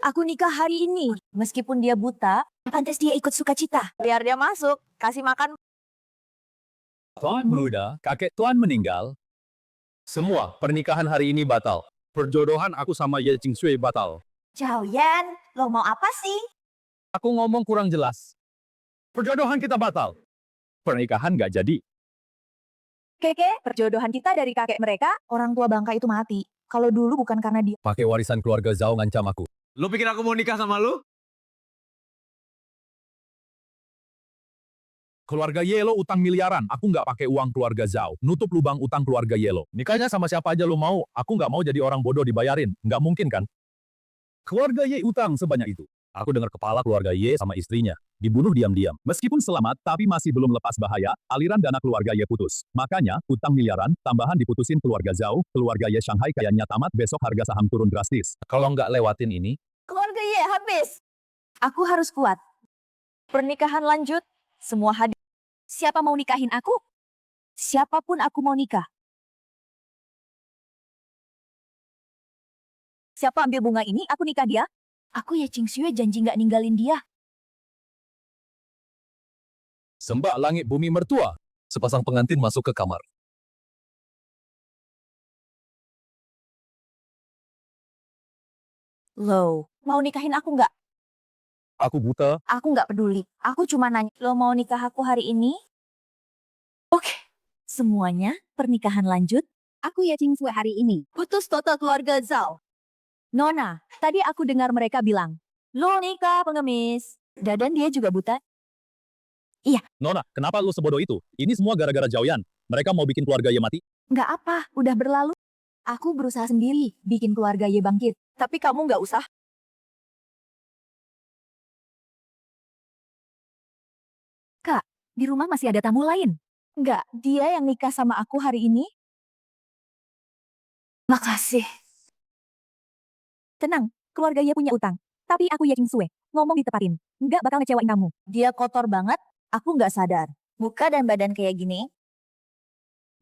Aku nikah hari ini. Meskipun dia buta, pantas dia ikut sukacita. Biar dia masuk, kasih makan. Tuan muda, kakek Tuan meninggal. Semua pernikahan hari ini batal. Perjodohan aku sama Ye Jingshui batal. Zhao Yan, lo mau apa sih? Aku ngomong kurang jelas. Perjodohan kita batal. Pernikahan nggak jadi. Keke, perjodohan kita dari kakek mereka, orang tua bangka itu mati. Kalau dulu bukan karena dia. Pakai warisan keluarga Zhao ngancam aku. Lu pikir aku mau nikah sama lu? Keluarga Yelo utang miliaran. Aku nggak pakai uang keluarga Zhao. Nutup lubang utang keluarga Yelo. Nikahnya sama siapa aja lo mau. Aku nggak mau jadi orang bodoh dibayarin. Nggak mungkin kan? Keluarga Ye utang sebanyak itu. Aku dengar kepala keluarga Ye sama istrinya dibunuh diam-diam. Meskipun selamat, tapi masih belum lepas bahaya, aliran dana keluarga Ye putus. Makanya, utang miliaran, tambahan diputusin keluarga Zhao, keluarga Ye Shanghai kayaknya tamat, besok harga saham turun drastis. Kalau nggak lewatin ini, Keluarga Ye habis. Aku harus kuat. Pernikahan lanjut, semua hadir. Siapa mau nikahin aku? Siapapun aku mau nikah. Siapa ambil bunga ini, aku nikah dia. Aku Ye Jingshui janji nggak ninggalin dia. sembah langit bumi mertua. Sepasang pengantin masuk ke kamar. Lo, mau nikahin aku nggak? Aku buta. Aku nggak peduli. Aku cuma nanya, lo mau nikah aku hari ini? Oke. Semuanya, pernikahan lanjut. Aku Ye Jingshui hari ini. Putus total keluarga Zhao. Nona, tadi aku dengar mereka bilang, lo nikah pengemis. Dan dia juga buta. Nona, kenapa lu sebodoh itu? Ini semua gara-gara Zhao Yan. Mereka mau bikin keluarga Ye mati. Nggak apa, udah berlalu. Aku berusaha sendiri, bikin keluarga Ye bangkit. Tapi kamu nggak usah. Kak, di rumah masih ada tamu lain. Nggak, dia yang nikah sama aku hari ini. Makasih. Tenang, keluarga Ye punya utang. Tapi aku Ye Jingshui, ngomong ditepatin. Nggak bakal ngecewain kamu. Dia kotor banget, aku nggak sadar. Muka dan badan kayak gini.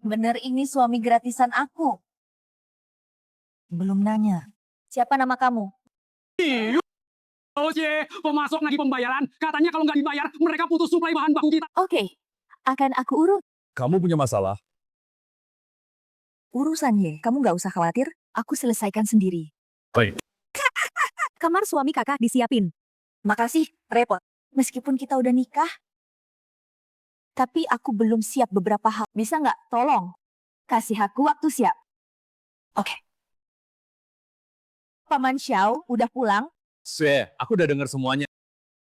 Bener ini suami gratisan aku. Belum nanya. Siapa nama kamu? Oke, pemasok nagih pembayaran. Katanya kalau nggak dibayar, mereka putus suplai bahan baku kita. Oke, akan aku urus. Kamu punya masalah? Urusan Ye, kamu nggak usah khawatir. Aku selesaikan sendiri. Baik. Kamar suami kakak disiapin. Makasih, repot. Meskipun kita udah nikah, tapi aku belum siap beberapa hal. Bisa nggak? Tolong. Kasih aku waktu siap. Oke. Paman Xiao udah pulang. Aku udah dengar semuanya.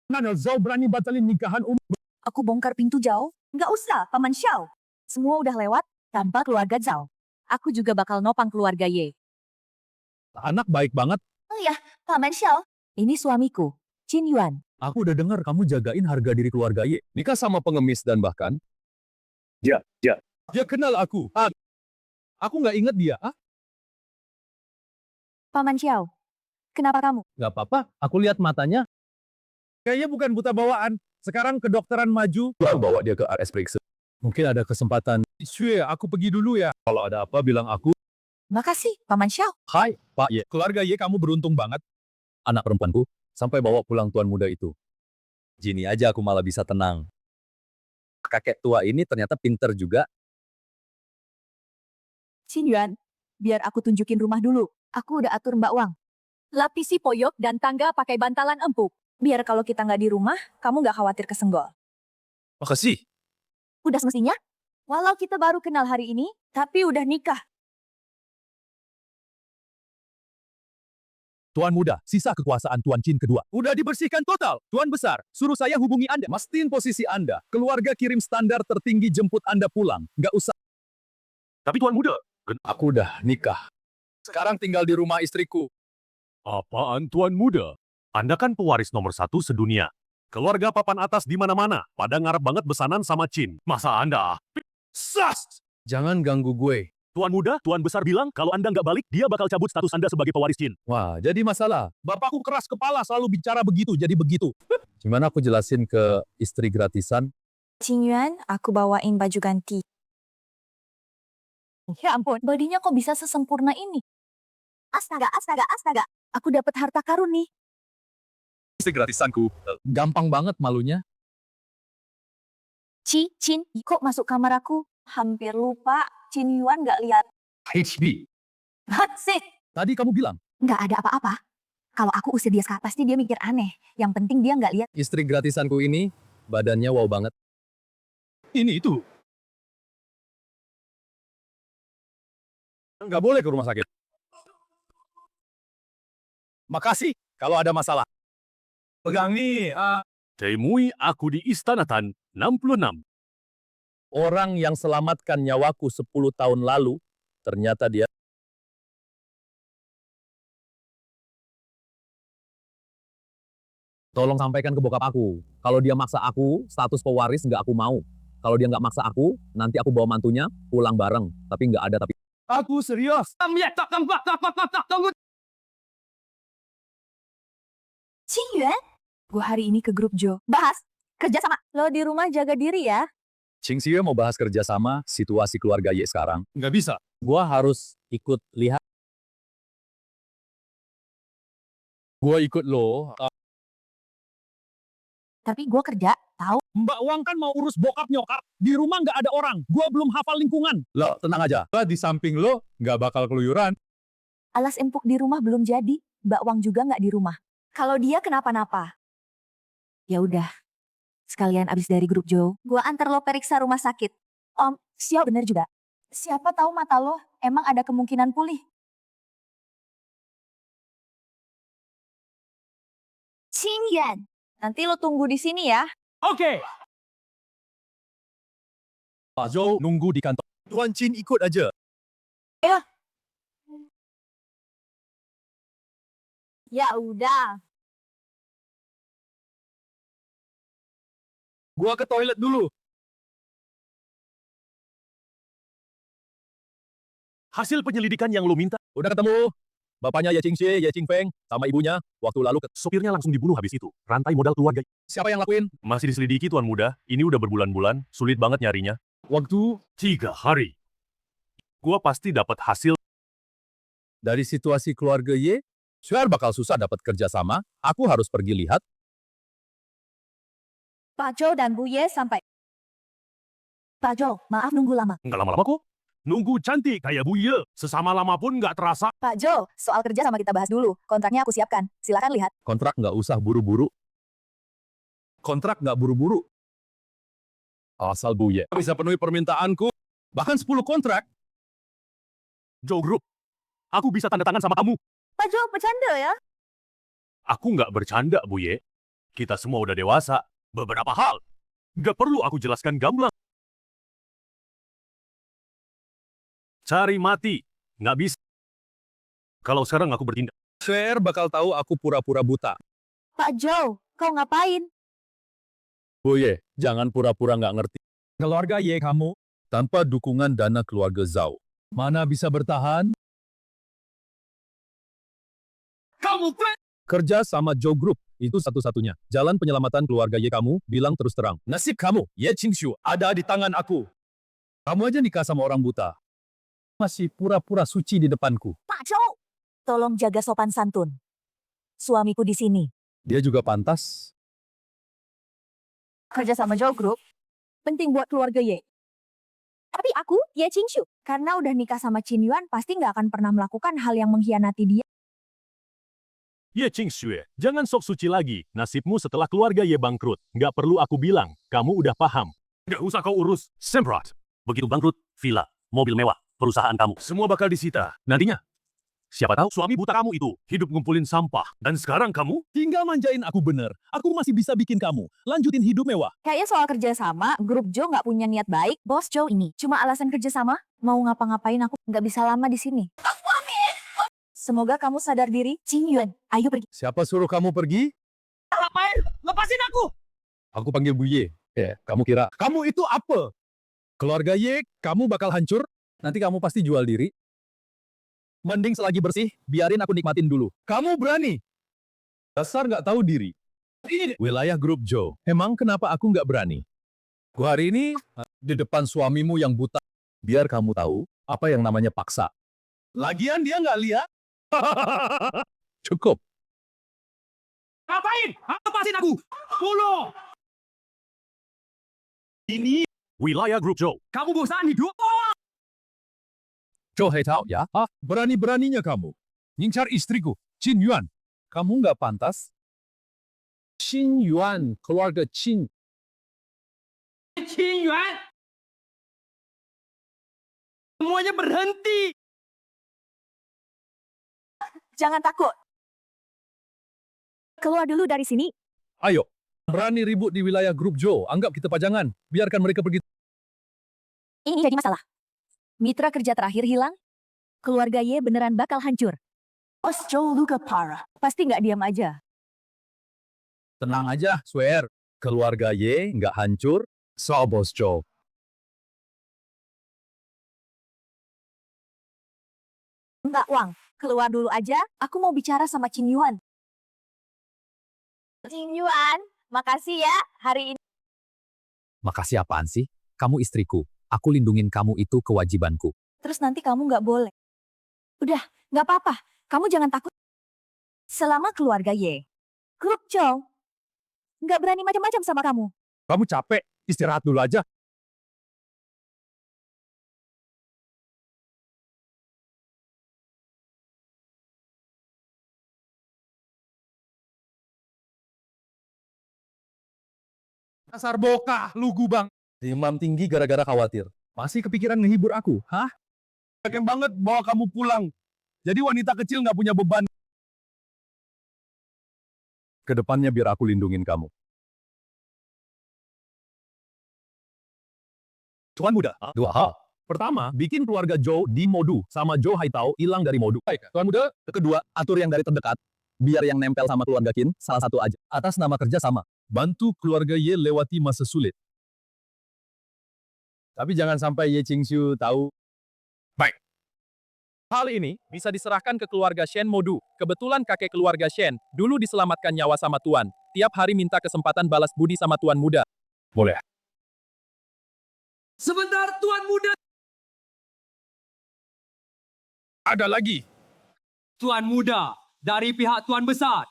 Mana Zhao berani batalin nikahan Aku bongkar pintu Zhao. Nggak usah, Paman Xiao. Semua udah lewat tanpa keluarga Zhao. Aku juga bakal nopang keluarga Ye. Anak baik banget. Oh iya, Paman Xiao. Ini suamiku, Qin Yuan. Aku udah dengar kamu jagain harga diri keluarga Ye. Nikah sama pengemis dan bahkan... Dia kenal aku. Aku nggak inget dia. Paman Xiao, kenapa kamu? Nggak apa-apa, aku lihat matanya. Kayaknya bukan buta bawaan. Sekarang kedokteran maju. Bawa dia ke RS periksa. Mungkin ada kesempatan. Shui, aku pergi dulu ya. Kalau ada apa, bilang aku. Makasih, Paman Xiao. Hai, Pak Ye. Keluarga Ye kamu beruntung banget. Anak perempuanku, sampai bawa pulang tuan muda itu. Gini aja aku malah bisa tenang. Kakek tua ini ternyata pinter juga. Qin Yuan, biar aku tunjukin rumah dulu. Aku udah atur Mbak Wang. Lapisi poyok dan tangga pakai bantalan empuk. Biar kalau kita nggak di rumah, kamu nggak khawatir kesenggol. Makasih. Udah semestinya? Walau kita baru kenal hari ini, tapi udah nikah. Tuan muda, sisa kekuasaan Tuan Qin kedua. Udah dibersihkan total. Tuan besar, suruh saya hubungi Anda. Mastiin posisi Anda. Keluarga kirim standar tertinggi jemput Anda pulang. Nggak usah. Tapi Tuan Muda, Aku udah nikah. Sekarang tinggal di rumah istriku. apaan Tuan Muda? Anda kan pewaris nomor 1 sedunia. Keluarga papan atas di mana-mana, pada ngarep banget besanan sama Qin. Masa Anda? Sas! Jangan ganggu gue. Tuan Muda, Tuan Besar bilang kalau Anda nggak balik, dia bakal cabut status Anda sebagai pewaris Qin. Wah, jadi masalah. Bapakku keras kepala selalu bicara begitu, jadi begitu. Gimana aku jelasin ke istri gratisan? Qin Yuan, aku bawain baju ganti. Ya ampun, bodinya kok bisa sesempurna ini? Astaga, astaga, astaga. Aku dapat harta karun nih. Istri gratisanku. Gampang banget malunya. Cin, kok masuk kamar aku? Hampir lupa, Cin Yuan nggak lihat. HB. That's it. Tadi kamu bilang, Nggak ada apa-apa. Kalau aku usir dia sekarang, pasti dia mikir aneh. Yang penting dia nggak lihat. istri gratisanku ini badannya wow banget. Ini itu. Nggak boleh ke rumah sakit. Makasih kalau ada masalah. Pegang nih, Temui aku di Istana Tan 66. orang yang selamatkan nyawaku 10 tahun lalu, ternyata dia. Tolong sampaikan ke bokap aku. Kalau dia maksa aku, status pewaris nggak aku mau. Kalau dia nggak maksa aku, nanti aku bawa mantunya pulang bareng. Tapi nggak ada tapi. Aku serius. Tunggu. Cin Yuan? Gue hari ini ke grup Jo. Bahas. Kerja sama. Lo di rumah jaga diri ya. Ching Xie mau bahas kerjasama situasi keluarga Ye sekarang. Nggak bisa. Gua harus ikut lihat. Gua ikut lo. Tapi gue kerja, tahu. Mbak Wang kan mau urus bokap nyokap. Di rumah nggak ada orang. Gua belum hafal lingkungan. Lo tenang aja. Gua di samping lo nggak bakal keluyuran. Alas empuk di rumah belum jadi. Mbak Wang juga nggak di rumah. Kalau dia kenapa-napa. Ya udah. Sekalian abis dari grup Jo, gue antar lo periksa rumah sakit. Om, siap bener juga. Siapa tahu mata lo emang ada kemungkinan pulih. Cin Yuan, nanti lo tunggu di sini ya. Oke. Pak Zhou nunggu di kantor. Tuan Chin ikut aja. Ya udah. Gua ke toilet dulu. Hasil penyelidikan yang lo minta, Udah ketemu. Bapaknya Ye Qingxie, Ye Qingfeng, sama ibunya. Waktu lalu sopirnya langsung dibunuh habis itu. Rantai modal keluarga siapa yang lakuin? masih diselidiki Tuan Muda. Ini udah berbulan-bulan, sulit banget nyarinya. Waktu 3 hari. Gua pasti dapat hasil. dari situasi keluarga Ye, sure bakal susah dapat kerjasama. Aku harus pergi lihat. Pak Jo dan Bu Ye sampai. Pak Jo, maaf nunggu lama. Nggak lama-lama kok. Nunggu cantik kayak Bu Ye. Sesama lama pun nggak terasa. Pak Jo, soal kerja sama kita bahas dulu. Kontraknya aku siapkan. Silakan lihat. Kontrak nggak usah buru-buru. Kontrak nggak buru-buru. Asal Bu Ye bisa penuhi permintaanku. Bahkan 10 kontrak. Joe Group. Aku bisa tanda tangan sama kamu. Pak Jo, bercanda ya? Aku nggak bercanda, Bu Ye. Kita semua udah dewasa. Beberapa hal. Nggak perlu aku jelaskan gamblang. Cari mati. Nggak bisa. Kalau sekarang aku bertindak. Swear bakal tahu aku pura-pura buta. Pak Jo, kau ngapain? Bu Ye, jangan pura-pura nggak ngerti. Keluarga Ye kamu, tanpa dukungan dana keluarga Zhao, mana bisa bertahan? Kamu Kerja sama Zhou Group, itu satu-satunya. Jalan penyelamatan keluarga Ye kamu, bilang terus terang. Nasib kamu, Ye Qingshu, ada di tangan aku. Kamu aja nikah sama orang buta. Masih pura-pura suci di depanku. Pak Jo, tolong jaga sopan santun. Suamiku di sini. Dia juga pantas. Kerja sama Jo Group, penting buat keluarga Ye. Tapi aku, Ye Qingshu, karena udah nikah sama Chin Yuan, pasti nggak akan pernah melakukan hal yang mengkhianati dia. Ye Qingxue, jangan sok suci lagi. Nasibmu setelah keluarga Ye bangkrut. Nggak perlu aku bilang. Kamu udah paham. Nggak usah kau urus. Semprot. Begitu bangkrut, villa, mobil mewah, perusahaan kamu. Semua bakal disita. Nantinya. Siapa tahu suami buta kamu itu hidup ngumpulin sampah. Dan sekarang kamu Tinggal manjain aku bener. Aku masih bisa bikin kamu. Lanjutin hidup mewah. Kayaknya soal kerja sama, grup Jo nggak punya niat baik. Bos Jo ini cuma alasan kerja sama. Mau ngapa-ngapain aku nggak bisa lama di sini. Semoga kamu sadar diri, Chin Yuan. Ayo pergi. Siapa suruh kamu pergi? ngapain? Lepasin aku. Aku panggil Bu Ye. Kamu kira, kamu itu apa? Keluarga Ye, kamu bakal hancur. Nanti kamu pasti jual diri. Mending selagi bersih, biarin aku nikmatin dulu. Kamu berani? Dasar nggak tahu diri. Wilayah grup Joe. Emang kenapa aku nggak berani? Gua hari ini di depan suamimu yang buta. Biar kamu tahu apa yang namanya paksa. Lagian dia nggak lihat. Cukup. Ngapain? ngapain? Hah? Lepasin aku! Tolong! Ini, Wilayah Grup Zhou. kamu bosan hidup? Zhou Heitao, ya? Ah, berani-beraninya kamu. Ngincar istriku, Qin Yuan. Kamu nggak pantas. Qin Yuan, keluarga Qin. Qin Yuan! Semuanya berhenti! Jangan takut. Keluar dulu dari sini. Ayo, berani ribut di wilayah grup Zhou. Anggap kita pajangan. Biarkan mereka pergi. Ini jadi masalah. Mitra kerja terakhir hilang. Keluarga Ye beneran bakal hancur. Bos Joe luka parah. Pasti nggak diam aja. Tenang aja, swear. Keluarga Ye nggak hancur. Soal Bos Zhou. Mbak Wang, keluar dulu aja. Aku mau bicara sama Qin Yuan. Qin Yuan, makasih ya hari ini. Makasih apaan sih? Kamu istriku. Aku lindungin kamu itu kewajibanku. Terus nanti kamu nggak boleh. Udah, nggak apa-apa. Kamu jangan takut. Selama keluarga Ye, grup Zhou, nggak berani macam-macam sama kamu. Kamu capek? Istirahat dulu aja. Dasar bokah, lu gubang. Demam tinggi gara-gara khawatir. Masih kepikiran ngehibur aku, hah? Yakin banget bawa kamu pulang. Jadi wanita kecil nggak punya beban. Kedepannya biar aku lindungin kamu. Tuan muda, dua hal. Pertama, bikin keluarga Zhou di modu sama Zhou Haitao hilang dari modu. Baik, Tuan muda. Kedua, atur yang dari terdekat. Biar yang nempel sama keluarga Qin, salah satu aja. Atas nama kerja sama. Bantu keluarga Ye lewati masa sulit. Tapi jangan sampai Ye Qingxiu tahu. Baik. Hal ini bisa diserahkan ke keluarga Shen Modu. Kebetulan kakek keluarga Shen dulu diselamatkan nyawa sama Tuan. Tiap hari minta kesempatan balas budi sama Tuan muda. Boleh. Sebentar, Tuan Muda! Ada lagi. Tuan Muda, dari pihak Tuan Besar.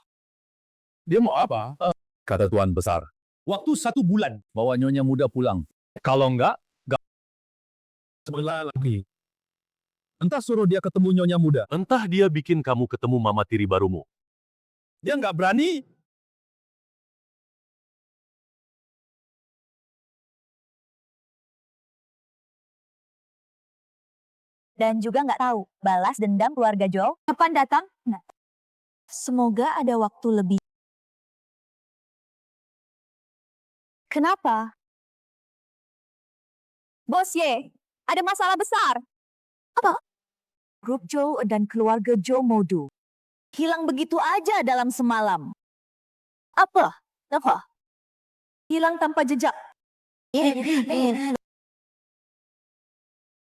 Dia mau apa? Kata Tuan Besar. Waktu 1 bulan. Bawa Nyonya Muda pulang. Kalau enggak, sebelah lagi. Entah suruh dia ketemu Nyonya Muda. Entah dia bikin kamu ketemu mama tiri barumu. Dia nggak berani. Dan juga nggak tahu balas dendam keluarga Zhou kapan datang. Nah, semoga ada waktu lebih. Kenapa? Bos Ye, ada masalah besar. Apa? Grup Zhou dan keluarga Zhou Modu hilang begitu aja dalam semalam. Apa? Apa? Hilang tanpa jejak.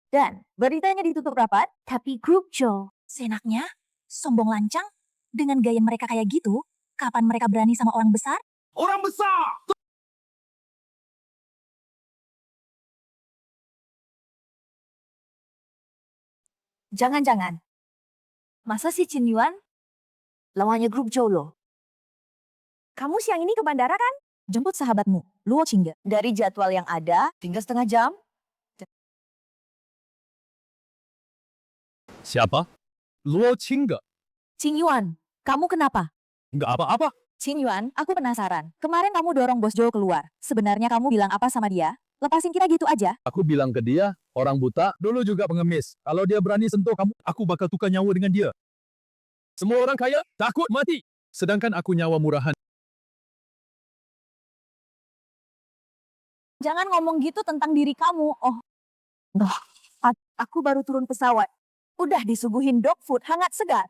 Dan beritanya ditutup rapat, tapi grup Zhou seenaknya, sombong lancang, dengan gaya mereka kayak gitu, kapan mereka berani sama orang besar? Orang besar! Jangan-jangan. Masa si Qin Yuan? Lawannya grup Zhou loh. Kamu siang ini ke bandara kan? Jemput sahabatmu, Luo Qingge. Dari jadwal yang ada, tinggal setengah jam. Siapa? Luo Qingge. Qin Yuan, kamu kenapa? Nggak apa-apa. Qin Yuan, aku penasaran. Kemarin kamu dorong bos Zhou keluar. Sebenarnya kamu bilang apa sama dia? Lepasin kita gitu aja. Aku bilang ke dia, orang buta dulu juga pengemis. Kalau dia berani sentuh kamu, aku bakal tukar nyawa dengan dia. Semua orang kaya takut mati. Sedangkan aku nyawa murahan. Jangan ngomong gitu tentang diri kamu. Oh, aku baru turun pesawat. Udah disuguhin dog food hangat segar.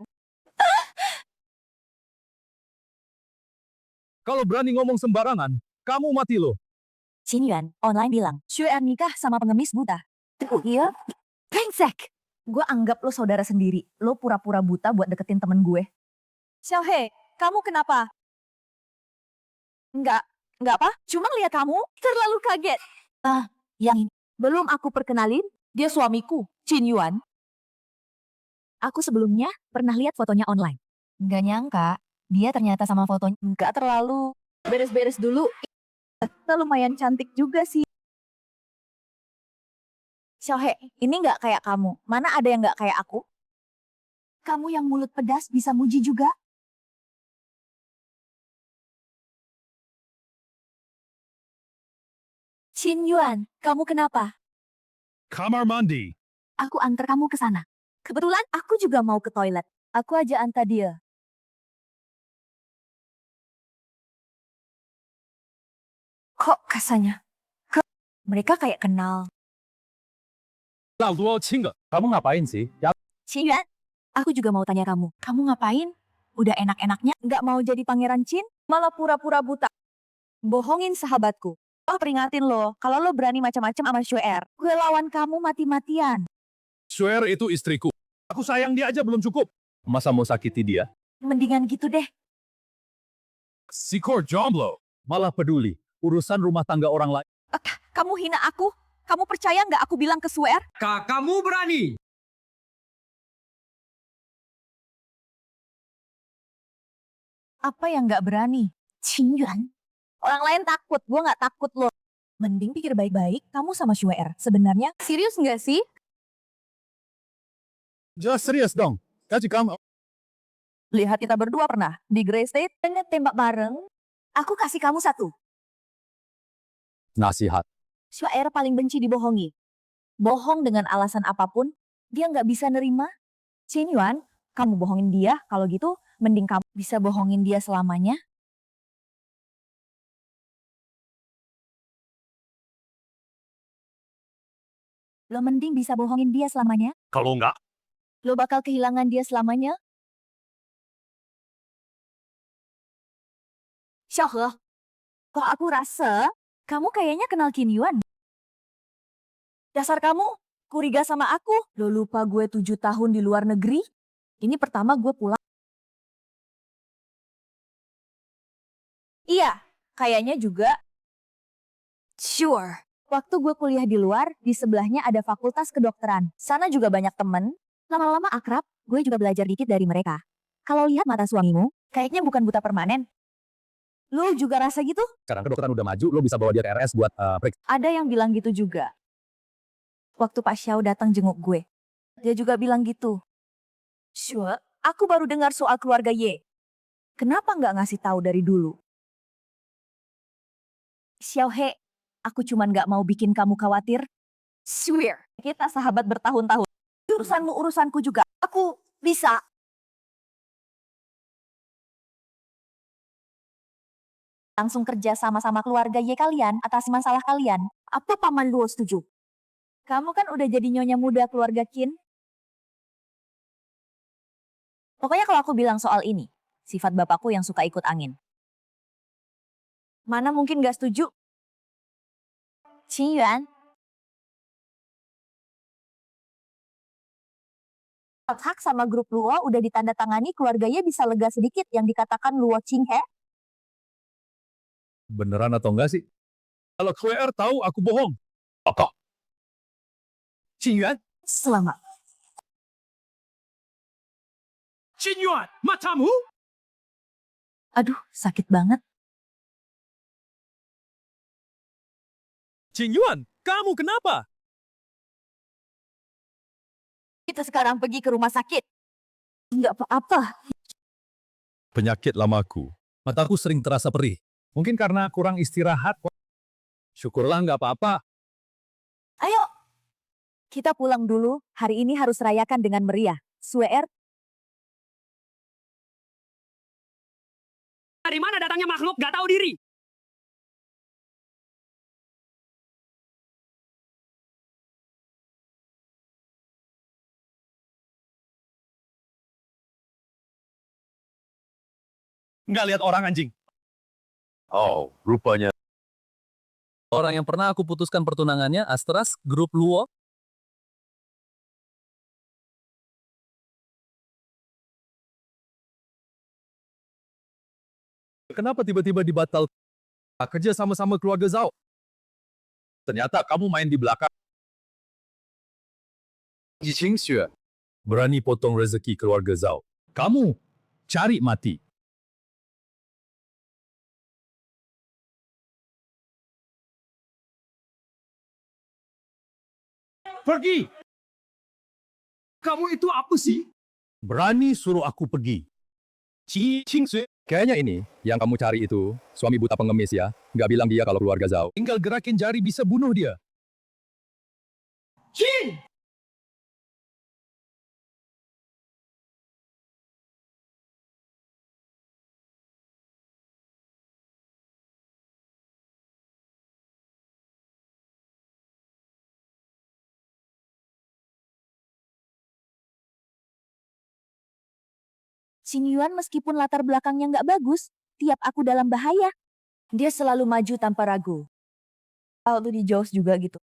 Kalau berani ngomong sembarangan, kamu mati loh. Qin Yuan online bilang, Xue Er nikah sama pengemis buta. Oh iya? Brengsek! Gue anggap lo saudara sendiri. Lo pura-pura buta buat deketin temen gue. Xiaohe, kamu kenapa? Enggak apa. Cuma lihat kamu terlalu kaget. Yang ini. Belum aku perkenalin, dia suamiku, Qin Yuan. Aku sebelumnya pernah lihat fotonya online. Nggak nyangka, Dia ternyata sama fotonya nggak terlalu beres-beres dulu. Kita lumayan cantik juga sih. Xiaohe, ini nggak kayak kamu. Mana ada yang nggak kayak aku? Kamu yang mulut pedas bisa muji juga. Qin Yuan, kamu kenapa? Kamar mandi. Aku antar kamu ke sana. Kebetulan aku juga mau ke toilet. Aku aja antar dia. Kok kasarnya? Mereka kayak kenal. Kamu ngapain sih? Qin Yuan, aku juga mau tanya kamu. Kamu ngapain? Udah enak-enaknya nggak mau jadi pangeran Qin, malah pura-pura buta. Bohongin sahabatku. Oh, peringatin lo, kalau lo berani macam-macam sama Shuer, gue lawan kamu mati-matian. Swear itu istriku. Aku sayang dia aja belum cukup. Masa mau sakiti dia? Mendingan gitu deh. Sikor jomblo. Malah peduli. Urusan rumah tangga orang lain. Kamu hina aku? Kamu percaya nggak aku bilang ke Shuer? Kamu berani. Apa yang nggak berani? Qin Yuan. Orang lain takut, gue nggak takut lo. Mending pikir baik-baik, kamu sama Shuer. Sebenarnya serius nggak sih? Jelas serius dong. Kasih kamu. Lihat kita berdua pernah di Grey State pengen tembak bareng. Aku kasih kamu satu. Nasihat. Shuer paling benci dibohongi. Bohong dengan alasan apapun, dia nggak bisa nerima. Qin Yuan, kamu bohongin dia, kalau gitu mending kamu bisa bohongin dia selamanya. Lo mending bisa bohongin dia selamanya. Kalau enggak, Lo bakal kehilangan dia selamanya. Xiaohe, kok aku rasa kamu kayaknya kenal Qin Yuan. Dasar kamu, kuriga sama aku. Lo lupa gue 7 tahun di luar negeri? Ini pertama gue pulang. Iya, kayaknya juga. Sure. Waktu gue kuliah di luar, di sebelahnya ada fakultas kedokteran. Sana juga banyak temen. Lama-lama akrab, gue juga belajar dikit dari mereka. Kalau lihat mata suamimu, kayaknya bukan buta permanen. Lo juga rasa gitu? Sekarang kedokteran udah maju, lo bisa bawa dia ke RS buat periksa. Ada yang bilang gitu juga. Waktu Pak Xiao datang jenguk gue, dia juga bilang gitu. Sure, aku baru dengar soal keluarga Ye. Kenapa nggak ngasih tahu dari dulu? Xiao He, aku cuman nggak mau bikin kamu khawatir. Swear, kita sahabat bertahun-tahun. Urusanmu urusanku juga. Aku bisa. Langsung kerja sama-sama keluarga Ye kalian atas masalah kalian. Apa Paman Luo setuju? Kamu kan udah jadi nyonya muda keluarga Qin. Pokoknya kalau aku bilang soal ini, sifat bapakku yang suka ikut angin. Mana mungkin gak setuju? Qin Yuan. Hak sama grup Luo udah ditandatangani, keluarganya bisa lega sedikit yang dikatakan Luo Qinghe. Beneran atau enggak sih? Kalau QR tahu aku bohong. Apa? Qin Yuan? Selamat. Qin Yuan, matamu? Aduh, sakit banget. Qin Yuan, kamu kenapa? Kita sekarang pergi ke rumah sakit. Nggak apa-apa. Penyakit lamaku. Mataku sering terasa perih. Mungkin karena kurang istirahat. Syukurlah nggak apa-apa. Ayo. Kita pulang dulu. Hari ini harus rayakan dengan meriah. Swear. Dari mana datangnya makhluk gak tahu diri? Nggak lihat orang anjing. oh, rupanya. Orang yang pernah aku putuskan pertunangannya, Astras, grup Luo. Kenapa tiba-tiba dibatal? Kerja sama-sama keluarga Zhao. Ternyata kamu main di belakang. Berani potong rezeki keluarga Zhao. Kamu cari mati. Pergi! Kamu itu apa sih? Berani suruh aku pergi. Qing Sui. Kayaknya ini, yang kamu cari itu, suami buta pengemis ya. Nggak bilang dia kalau keluarga Zhao. Tinggal gerakin jari bisa bunuh dia. Qing! Xin Yuan meskipun latar belakangnya nggak bagus, tiap aku dalam bahaya, dia selalu maju tanpa ragu. Kalau tuh di Jaws juga gitu.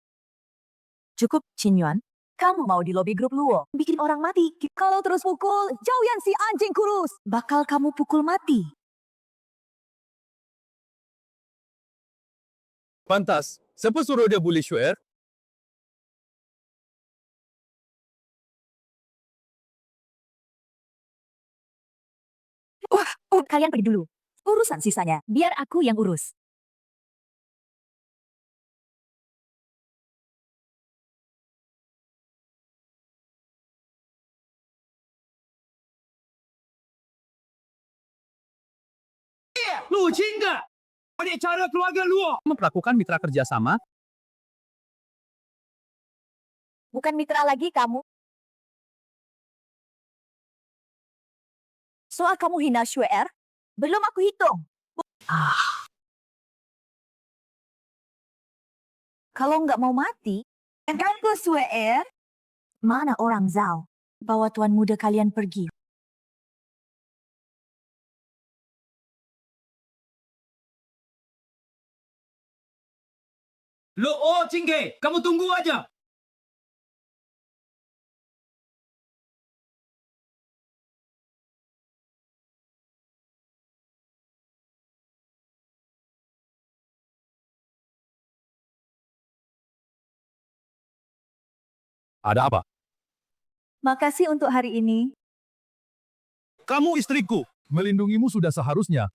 Cukup, Xin Yuan. Kamu mau di lobi grup Luo, bikin orang mati. Kalau terus pukul, Zhao si anjing kurus, bakal kamu pukul mati. Pantas. Siapa suruh dia bully Shu'er? Kalian pergi dulu. Urusan sisanya, biar aku yang urus. Lu Qing ke? Adik cara keluarga Luo. Memperlakukan mitra kerjasama? Bukan mitra lagi kamu. Soal kamu hina Shu'er, belum aku hitung. Kalau nggak mau mati, ganggu Shu'er. Mana orang Zhao? Bawa tuan muda kalian pergi. Luo Qing ke? Kamu tunggu aja. Ada apa? Makasih untuk hari ini. Kamu istriku. Melindungimu sudah seharusnya.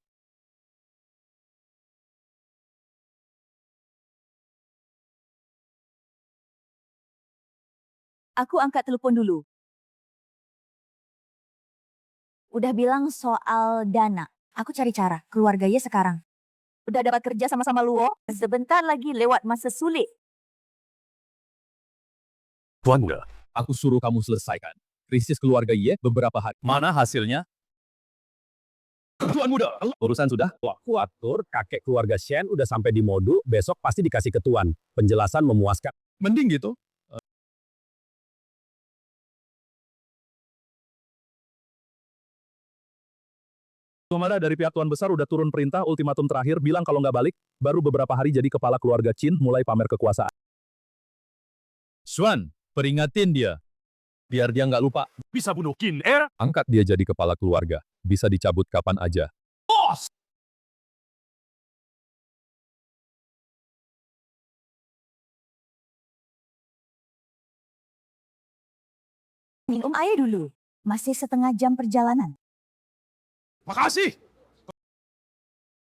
Aku angkat telepon dulu. Udah bilang soal dana. Aku cari cara, keluarganya sekarang. Udah dapat kerja sama-sama Luo, sebentar lagi lewat masa sulit. Tuan muda, Aku suruh kamu selesaikan. Krisis keluarga Ye beberapa hari. Mana hasilnya? Tuan muda, urusan sudah. Aku atur kakek keluarga Shen udah sampai di Modu, besok pasti dikasih ke tuan. Penjelasan memuaskan. Mending gitu. Tuamada dari pihak tuan besar udah turun perintah ultimatum terakhir bilang kalau nggak balik, baru beberapa hari jadi kepala keluarga Qin mulai pamer kekuasaan. Xuan, peringatin dia. Biar dia nggak lupa. bisa bunuh Qin Er? Angkat dia jadi kepala keluarga. Bisa dicabut kapan aja. Bos! Minum air dulu. Masih setengah jam perjalanan. Makasih!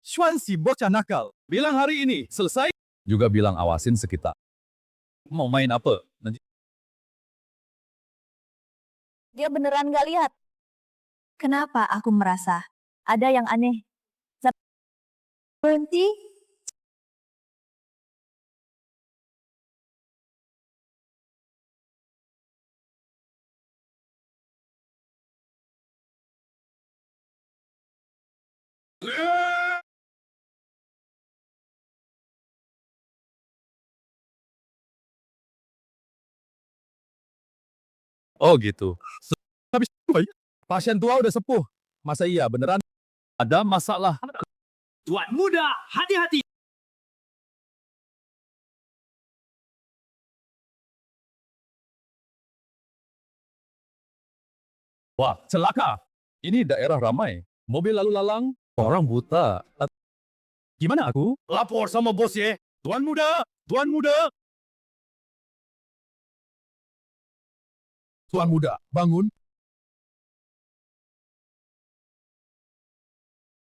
Xuan si bocah nakal. Bilang hari ini, selesai. Juga bilang awasin sekitar. Mau main apa? Nanti Dia beneran gak lihat. Kenapa aku merasa ada yang aneh? Berhenti. Oh gitu. Habis pasien tua udah sepuh. Masa iya beneran ada masalah? Tuan muda, hati-hati. Wah, celaka. Ini daerah ramai. Mobil lalu lalang, orang buta. Gimana aku? Lapor sama bos ya. Tuan muda, tuan muda. Tuan muda, bangun.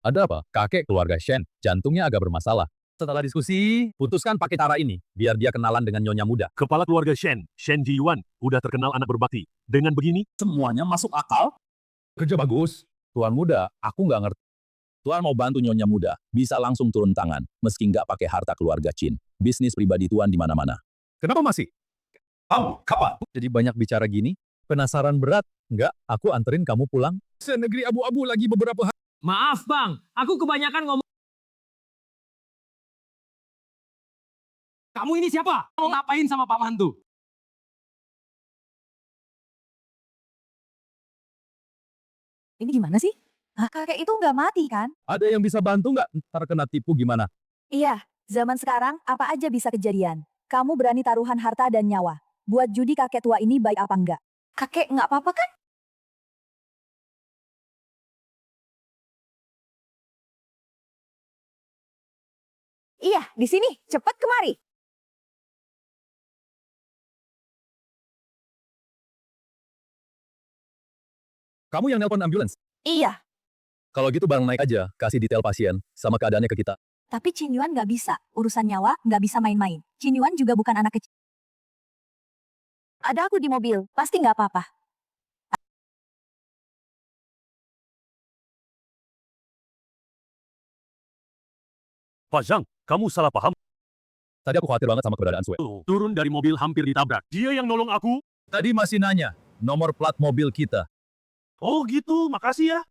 Ada apa? Kakek keluarga Shen, jantungnya agak bermasalah. Setelah diskusi, putuskan pakai cara ini, biar dia kenalan dengan nyonya muda. Kepala keluarga Shen, Shen Jiyuan, udah terkenal anak berbakti. Dengan begini, Semuanya masuk akal. Kerja bagus. Tuan muda, aku nggak ngerti. Tuan mau bantu nyonya muda, bisa langsung turun tangan, meski nggak pakai harta keluarga Chin. Bisnis pribadi Tuan di mana-mana. Kenapa masih? Kamu, kapan? Jadi banyak bicara gini? Penasaran berat? Nggak, aku anterin kamu pulang. Senegeri abu-abu lagi beberapa hari. Maaf bang, aku kebanyakan ngomong. Kamu ini siapa? Mau ngapain sama Pak Mantu? Ini gimana sih? Hah, kakek itu nggak mati kan? Ada yang bisa bantu nggak? Ntar kena tipu gimana? Iya, zaman sekarang apa aja bisa kejadian. Kamu berani taruhan harta dan nyawa. Buat judi kakek tua ini baik apa enggak? Kakek nggak apa-apa kan? Iya, di sini. Cepat kemari. Kamu yang nelpon ambulans? Iya, Kalau gitu bareng naik aja, kasih detail pasien, sama keadaannya ke kita. tapi Qin Yuan nggak bisa. Urusan nyawa nggak bisa main-main. Qin Yuan juga bukan anak kecil. Ada aku di mobil, pasti nggak apa-apa. Pak Zhang, kamu salah paham. Tadi aku khawatir banget sama keberadaan Sue. Turun dari mobil hampir ditabrak. Dia yang nolong aku. Tadi masih nanya, nomor plat mobil kita. Oh gitu, makasih ya.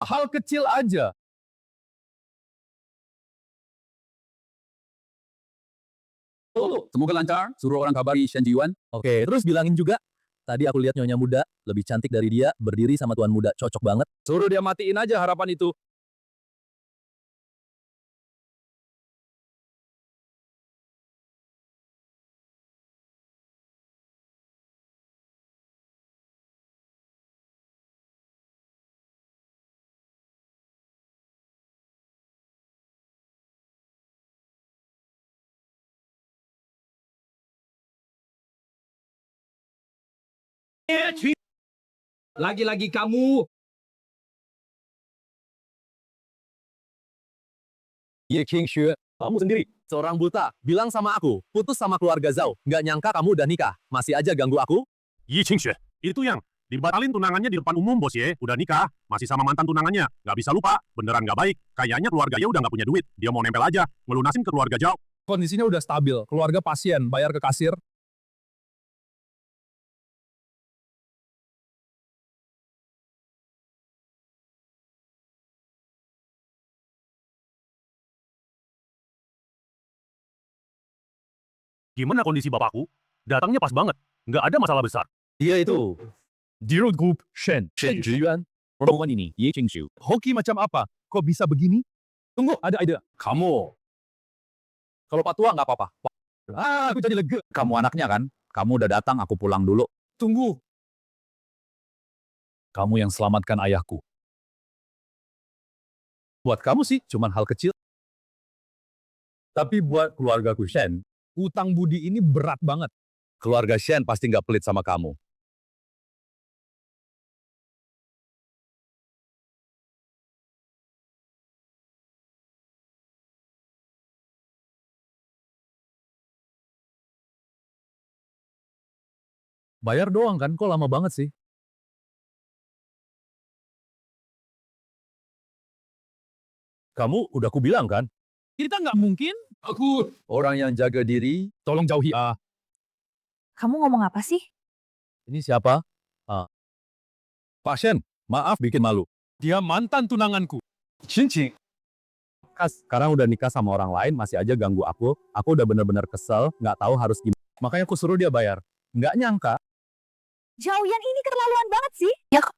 Hal kecil aja. Semoga lancar. Suruh orang kabari Shen Jiyuan. Oke, terus bilangin juga. Tadi aku lihat nyonya muda, lebih cantik dari dia, berdiri sama tuan muda, cocok banget. Suruh dia matiin aja harapan itu. Lagi-lagi kamu. Ye King Xue, kamu sendiri. Seorang buta, bilang sama aku, putus sama keluarga Zhao. Nggak nyangka kamu udah nikah. Masih aja ganggu aku? Yi Qingxue, itu yang dibatalin tunangannya di depan umum, bos ye. Udah nikah, masih sama mantan tunangannya. Nggak bisa lupa, beneran nggak baik. Kayaknya keluarganya udah nggak punya duit. Dia mau nempel aja, ngelunasin ke keluarga Zhao. Kondisinya udah stabil, keluarga pasien, bayar ke kasir. Gimana kondisi bapakku? Datangnya pas banget. Nggak ada masalah besar. Dia itu. Zero Group Shen Jiyuan. Rombongan ini, Ye Qingxu. Hoki macam apa? Kok bisa begini? Tunggu, ada ide. Kamu. Kalau Pak Tua nggak apa-apa. Aku jadi lega. Kamu anaknya kan? Kamu udah datang, aku pulang dulu. Tunggu. Kamu yang selamatkan ayahku. Buat kamu sih, cuman hal kecil. Tapi buat keluargaku Shen, utang budi ini berat banget. Keluarga Shen pasti nggak pelit sama kamu. Bayar doang kan, kok lama banget sih? Kamu udah kubilang kan? Kita nggak mungkin. Aku orang yang jaga diri. Tolong jauhi. Kamu ngomong apa sih? Ini siapa? Pasien, maaf bikin malu. Dia mantan tunanganku. Cincin. Sekarang udah nikah sama orang lain, masih aja ganggu aku. Aku udah bener-bener kesel, nggak tahu harus gimana. Makanya aku suruh dia bayar. Nggak nyangka. Jauhian ini keterlaluan banget sih. Ya kok.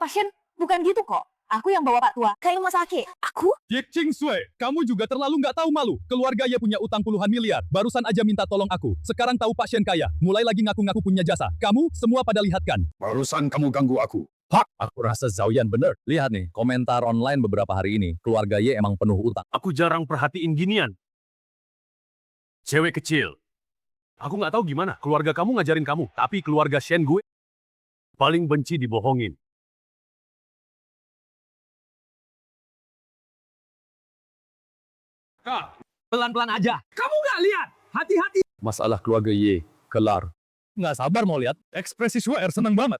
Pasien, bukan gitu kok. Aku yang bawa Pak Tua ke rumah sakit. Aku? Ye Ching Sui, kamu juga terlalu nggak tahu malu. Keluarga Ye punya utang puluhan miliar. Barusan aja minta tolong aku. Sekarang tahu pasien kaya. Mulai lagi ngaku-ngaku punya jasa. Kamu semua pada lihat kan? Barusan kamu ganggu aku. Hak, aku rasa Zhaoyan bener. Lihat nih, komentar online beberapa hari ini. Keluarga Ye emang penuh utang. Aku jarang perhatiin ginian. Cewek kecil. Aku nggak tahu gimana. Keluarga kamu ngajarin kamu. Tapi keluarga Shen gue paling benci dibohongin. Kak, Pelan-pelan aja. kamu nggak lihat? Hati-hati. Masalah keluarga Ye, kelar. Nggak sabar mau lihat. Ekspresi Shuer seneng banget.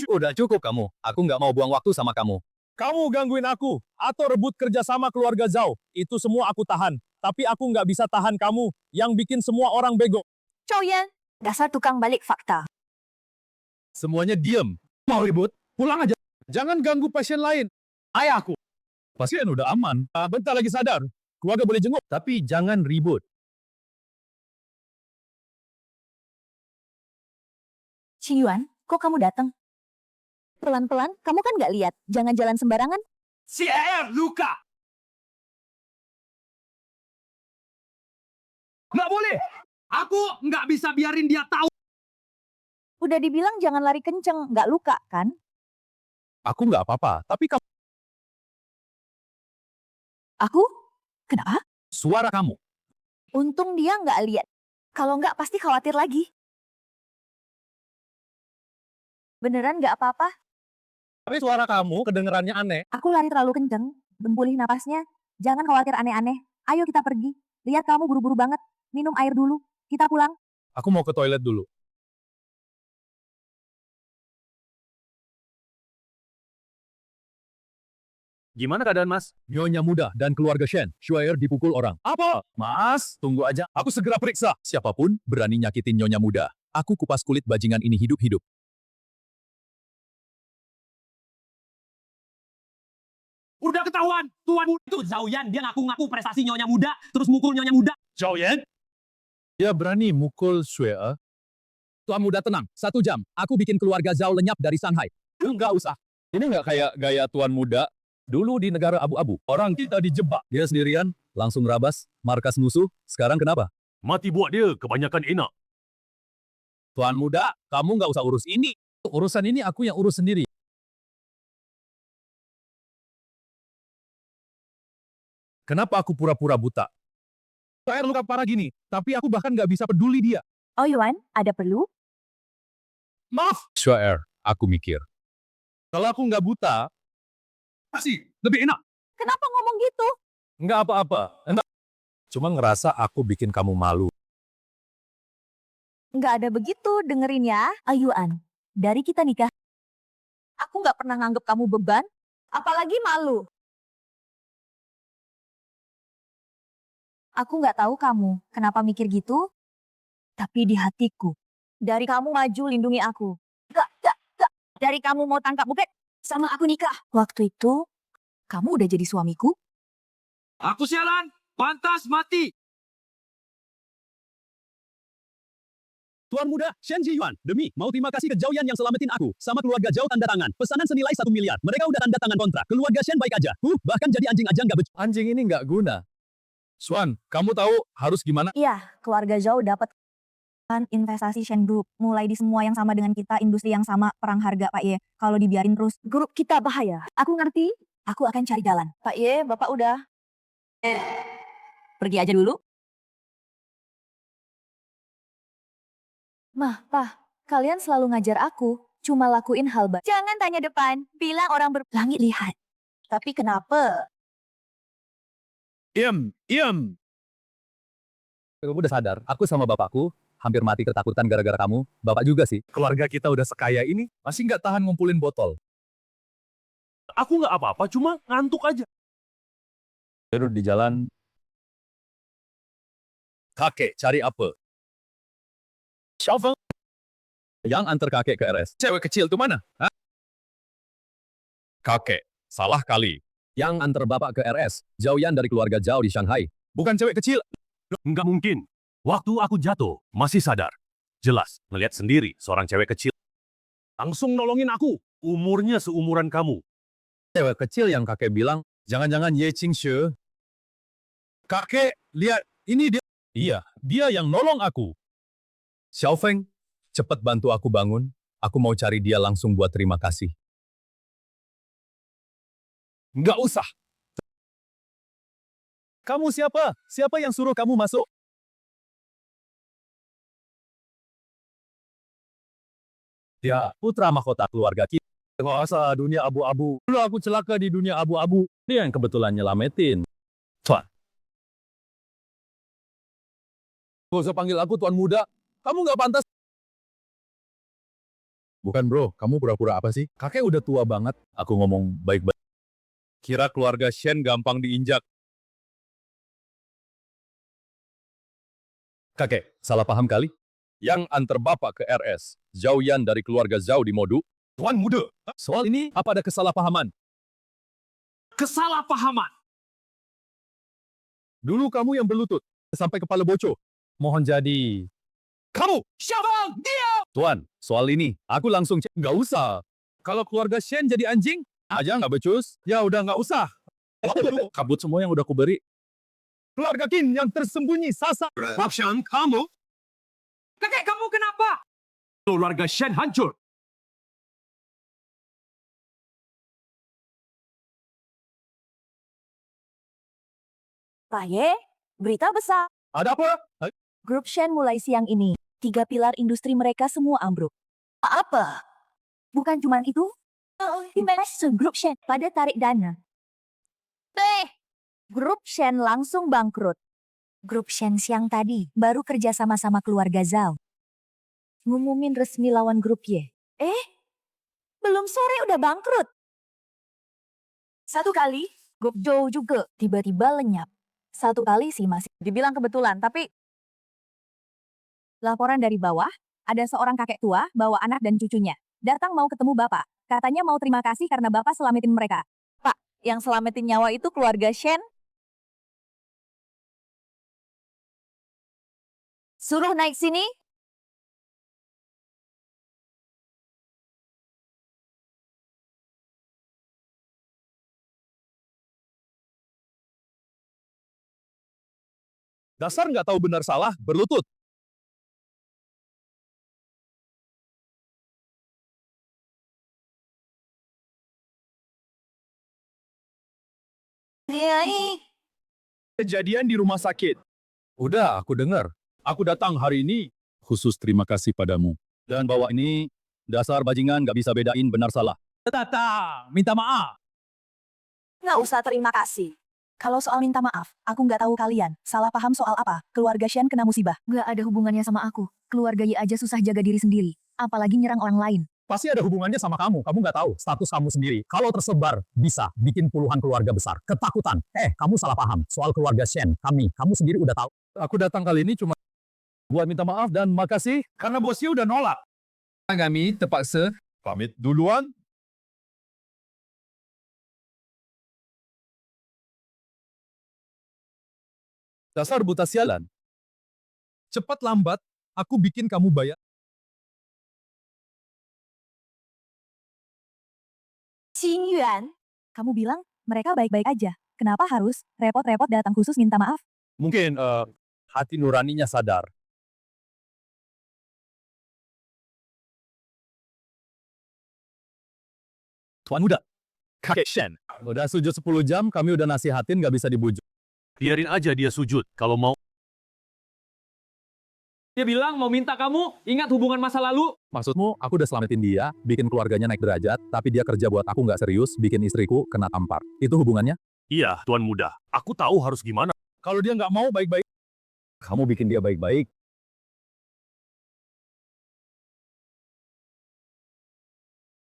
Udah cukup kamu. Aku nggak mau buang waktu sama kamu. Kamu gangguin aku, atau rebut kerja sama keluarga Zhao. Itu semua aku tahan. Tapi aku nggak bisa tahan kamu, yang bikin semua orang bego. Zhao Yan, dasar tukang balik fakta. Semuanya diem. Mau ribut? Pulang aja. Jangan ganggu pasien lain. Ayahku. Pasien udah aman. Bentar lagi sadar. Keluarga boleh jenguk, tapi jangan ribut. Qing Yuan, kok kamu datang? Pelan-pelan, kamu kan nggak lihat. Jangan jalan sembarangan. Si Er luka. Nggak boleh. Aku nggak bisa biarin dia tahu. Udah dibilang jangan lari kenceng, nggak luka kan? Aku nggak apa-apa, tapi kamu... Aku? Kenapa? Suara kamu. Untung dia nggak lihat. Kalau nggak pasti khawatir lagi. Beneran nggak apa-apa? Tapi suara kamu kedengerannya aneh. Aku lari terlalu kenceng. Bempulih napasnya. Jangan khawatir aneh-aneh. Ayo kita pergi. Lihat kamu buru-buru banget. Minum air dulu. Kita pulang. Aku mau ke toilet dulu. Gimana keadaan Mas? Nyonya muda dan keluarga Shen, Shuer dipukul orang. Apa? Mas, tunggu aja. Aku segera periksa. Siapapun berani nyakitin Nyonya muda. Aku kupas kulit bajingan ini hidup-hidup. Udah ketahuan. Tuan itu Zhao Yan. Dia ngaku-ngaku prestasi nyonya muda. Terus mukul nyonya muda. Zhao Yan? Dia berani mukul Shuer. Tuan muda tenang. 1 jam. Aku bikin keluarga Zhao lenyap dari Shanghai. Enggak usah. Ini nggak kayak gaya tuan muda. Dulu di negara abu-abu. Orang kita dijebak. Dia sendirian. Langsung rabas. Markas musuh. Sekarang kenapa? Mati buat dia, kebanyakan enak. Tuan muda, kamu nggak usah urus ini. Urusan ini aku yang urus sendiri. Kenapa aku pura-pura buta? Saya luka parah gini, tapi aku bahkan nggak bisa peduli dia. Oh Yuan, ada perlu? Maaf. Shuer, aku mikir. Kalau aku nggak buta, pasti lebih enak. Kenapa ngomong gitu? Nggak apa-apa. Enak. Cuma ngerasa aku bikin kamu malu. Nggak ada begitu, dengerin ya. Yuan, dari kita nikah, aku nggak pernah nganggep kamu beban, apalagi malu. Aku nggak tahu kamu kenapa mikir gitu, tapi di hatiku, dari kamu maju lindungi aku. Gak. Dari kamu mau tangkap buket, sama aku nikah. Waktu itu, kamu udah jadi suamiku? Aku sialan. Pantas mati. Tuan muda, Shen Jiyuan, demi mau terima kasih ke Zhao Yan yang selamatin aku. Sama keluarga Zhao tanda tangan. Pesanan senilai 1 miliar. Mereka udah tanda tangan kontrak. Keluarga Shen baik aja. Bahkan jadi anjing aja nggak becus. Anjing ini nggak guna. Swan, kamu tahu harus gimana? Iya, keluarga Zhao dapat investasi Shen Group. Mulai di semua yang sama dengan kita, industri yang sama, perang harga Pak Ye. Kalau dibiarin terus, grup kita bahaya. Aku ngerti, aku akan cari jalan. Pak Ye, Bapak udah. Pergi aja dulu. Mah, Pak, kalian selalu ngajar aku, cuma lakuin hal baik. Jangan tanya depan, bilang orang langit lihat. Tapi kenapa? Iem. Kamu udah sadar, aku sama bapakku hampir mati ketakutan gara-gara kamu. Bapak juga sih. Keluarga kita udah sekaya ini, masih nggak tahan ngumpulin botol. Aku nggak apa-apa, cuma ngantuk aja. Duduk di jalan. Kakek, cari apa? Shovel. Yang antar kakek ke RS. Cewek kecil tuh mana? Hah? Kakek, salah kali. Yang antar bapak ke RS, Zhao Yan dari keluarga Zhao di Shanghai. Bukan cewek kecil. Nggak mungkin. Waktu aku jatuh, masih sadar. Jelas, ngeliat sendiri seorang cewek kecil. Langsung nolongin aku. Umurnya seumuran kamu. Cewek kecil yang kakek bilang, jangan-jangan Ye Qingxue. Kakek, lihat, ini dia. Iya, dia yang nolong aku. Xiaofeng, cepat bantu aku bangun. Aku mau cari dia langsung buat terima kasih. Nggak usah. Kamu siapa? Siapa yang suruh kamu masuk? Ya, putra mahkota keluarga kita. Nggak usah dunia abu-abu. Dulu aku celaka di dunia abu-abu. Dia yang kebetulan nyelamatin. Gak usah panggil aku tuan muda. Kamu nggak pantas. Bukan bro, kamu pura-pura apa sih? Kakek udah tua banget. Aku ngomong baik-baik. Kira keluarga Shen gampang diinjak. Kakek, salah paham kali? Yang antar bapak ke RS, Zhao Yan dari keluarga Zhao di Modu. Tuan muda, soal ini apa ada kesalahpahaman? Kesalahpahaman. Dulu kamu yang berlutut, sampai kepala bocor. Mohon jadi... Kamu! Syabang, diam! Tuan, soal ini, aku langsung cek. Nggak usah. Kalau keluarga Shen jadi anjing, aja nggak becus. Ya udah nggak usah. Kabut semua yang udah kuberi. Keluarga Qin yang tersembunyi sasa. Shan, kamu? Kakek, kamu kenapa? Keluarga Shen hancur. Raye, berita besar. Ada apa? Grup Shen mulai siang ini. 3 pilar industri mereka semua ambruk. Apa? Bukan cuma itu. Investasi Grup Shen pada tarik dana. Grup Shen langsung bangkrut. Grup Shen siang tadi baru kerja sama-sama keluarga Zhao. Ngumumin resmi lawan grup Y. Belum sore udah bangkrut. Satu kali, grup Zhou juga tiba-tiba lenyap. Satu kali sih masih dibilang kebetulan, tapi laporan dari bawah, ada seorang kakek tua bawa anak dan cucunya. Datang mau ketemu bapak. Katanya mau terima kasih karena bapak selamatin mereka. Pak, yang selamatin nyawa itu keluarga Shen? Suruh naik sini. Dasar nggak tahu benar salah, berlutut. Kejadian di rumah sakit. Udah, aku dengar. Aku datang hari ini khusus terima kasih padamu. Dan bawa ini, dasar bajingan nggak bisa bedain benar salah. Datang, minta maaf. Nggak usah terima kasih. Kalau soal minta maaf, aku nggak tahu kalian. Salah paham soal apa? Keluarga Shen kena musibah. Nggak ada hubungannya sama aku. Keluarga Y aja susah jaga diri sendiri. Apalagi nyerang orang lain. Pasti ada hubungannya sama kamu. Kamu nggak tahu status kamu sendiri. Kalau tersebar, bisa bikin puluhan keluarga besar. Ketakutan. Kamu salah paham. Soal keluarga Shen, kamu sendiri udah tahu. Aku datang kali ini cuma buat minta maaf dan makasih karena bosnya udah nolak. Kami terpaksa pamit duluan. Dasar buta sialan. Cepat lambat, aku bikin kamu bayar. Xing Yuan, kamu bilang mereka baik-baik aja. Kenapa harus repot-repot datang khusus minta maaf? Mungkin hati nuraninya sadar. Tuan muda, kakek Shen. Udah sujud 10 jam, kami udah nasihatin gak bisa dibujuk. Biarin aja dia sujud. Kalau mau, Dia bilang mau minta kamu ingat hubungan masa lalu. Maksudmu, aku udah selamatin dia, bikin keluarganya naik derajat, tapi dia kerja buat aku nggak serius, bikin istriku kena tampar. Itu hubungannya? iya, Tuan Muda. Aku tahu harus gimana. Kalau dia nggak mau baik-baik, kamu bikin dia baik-baik.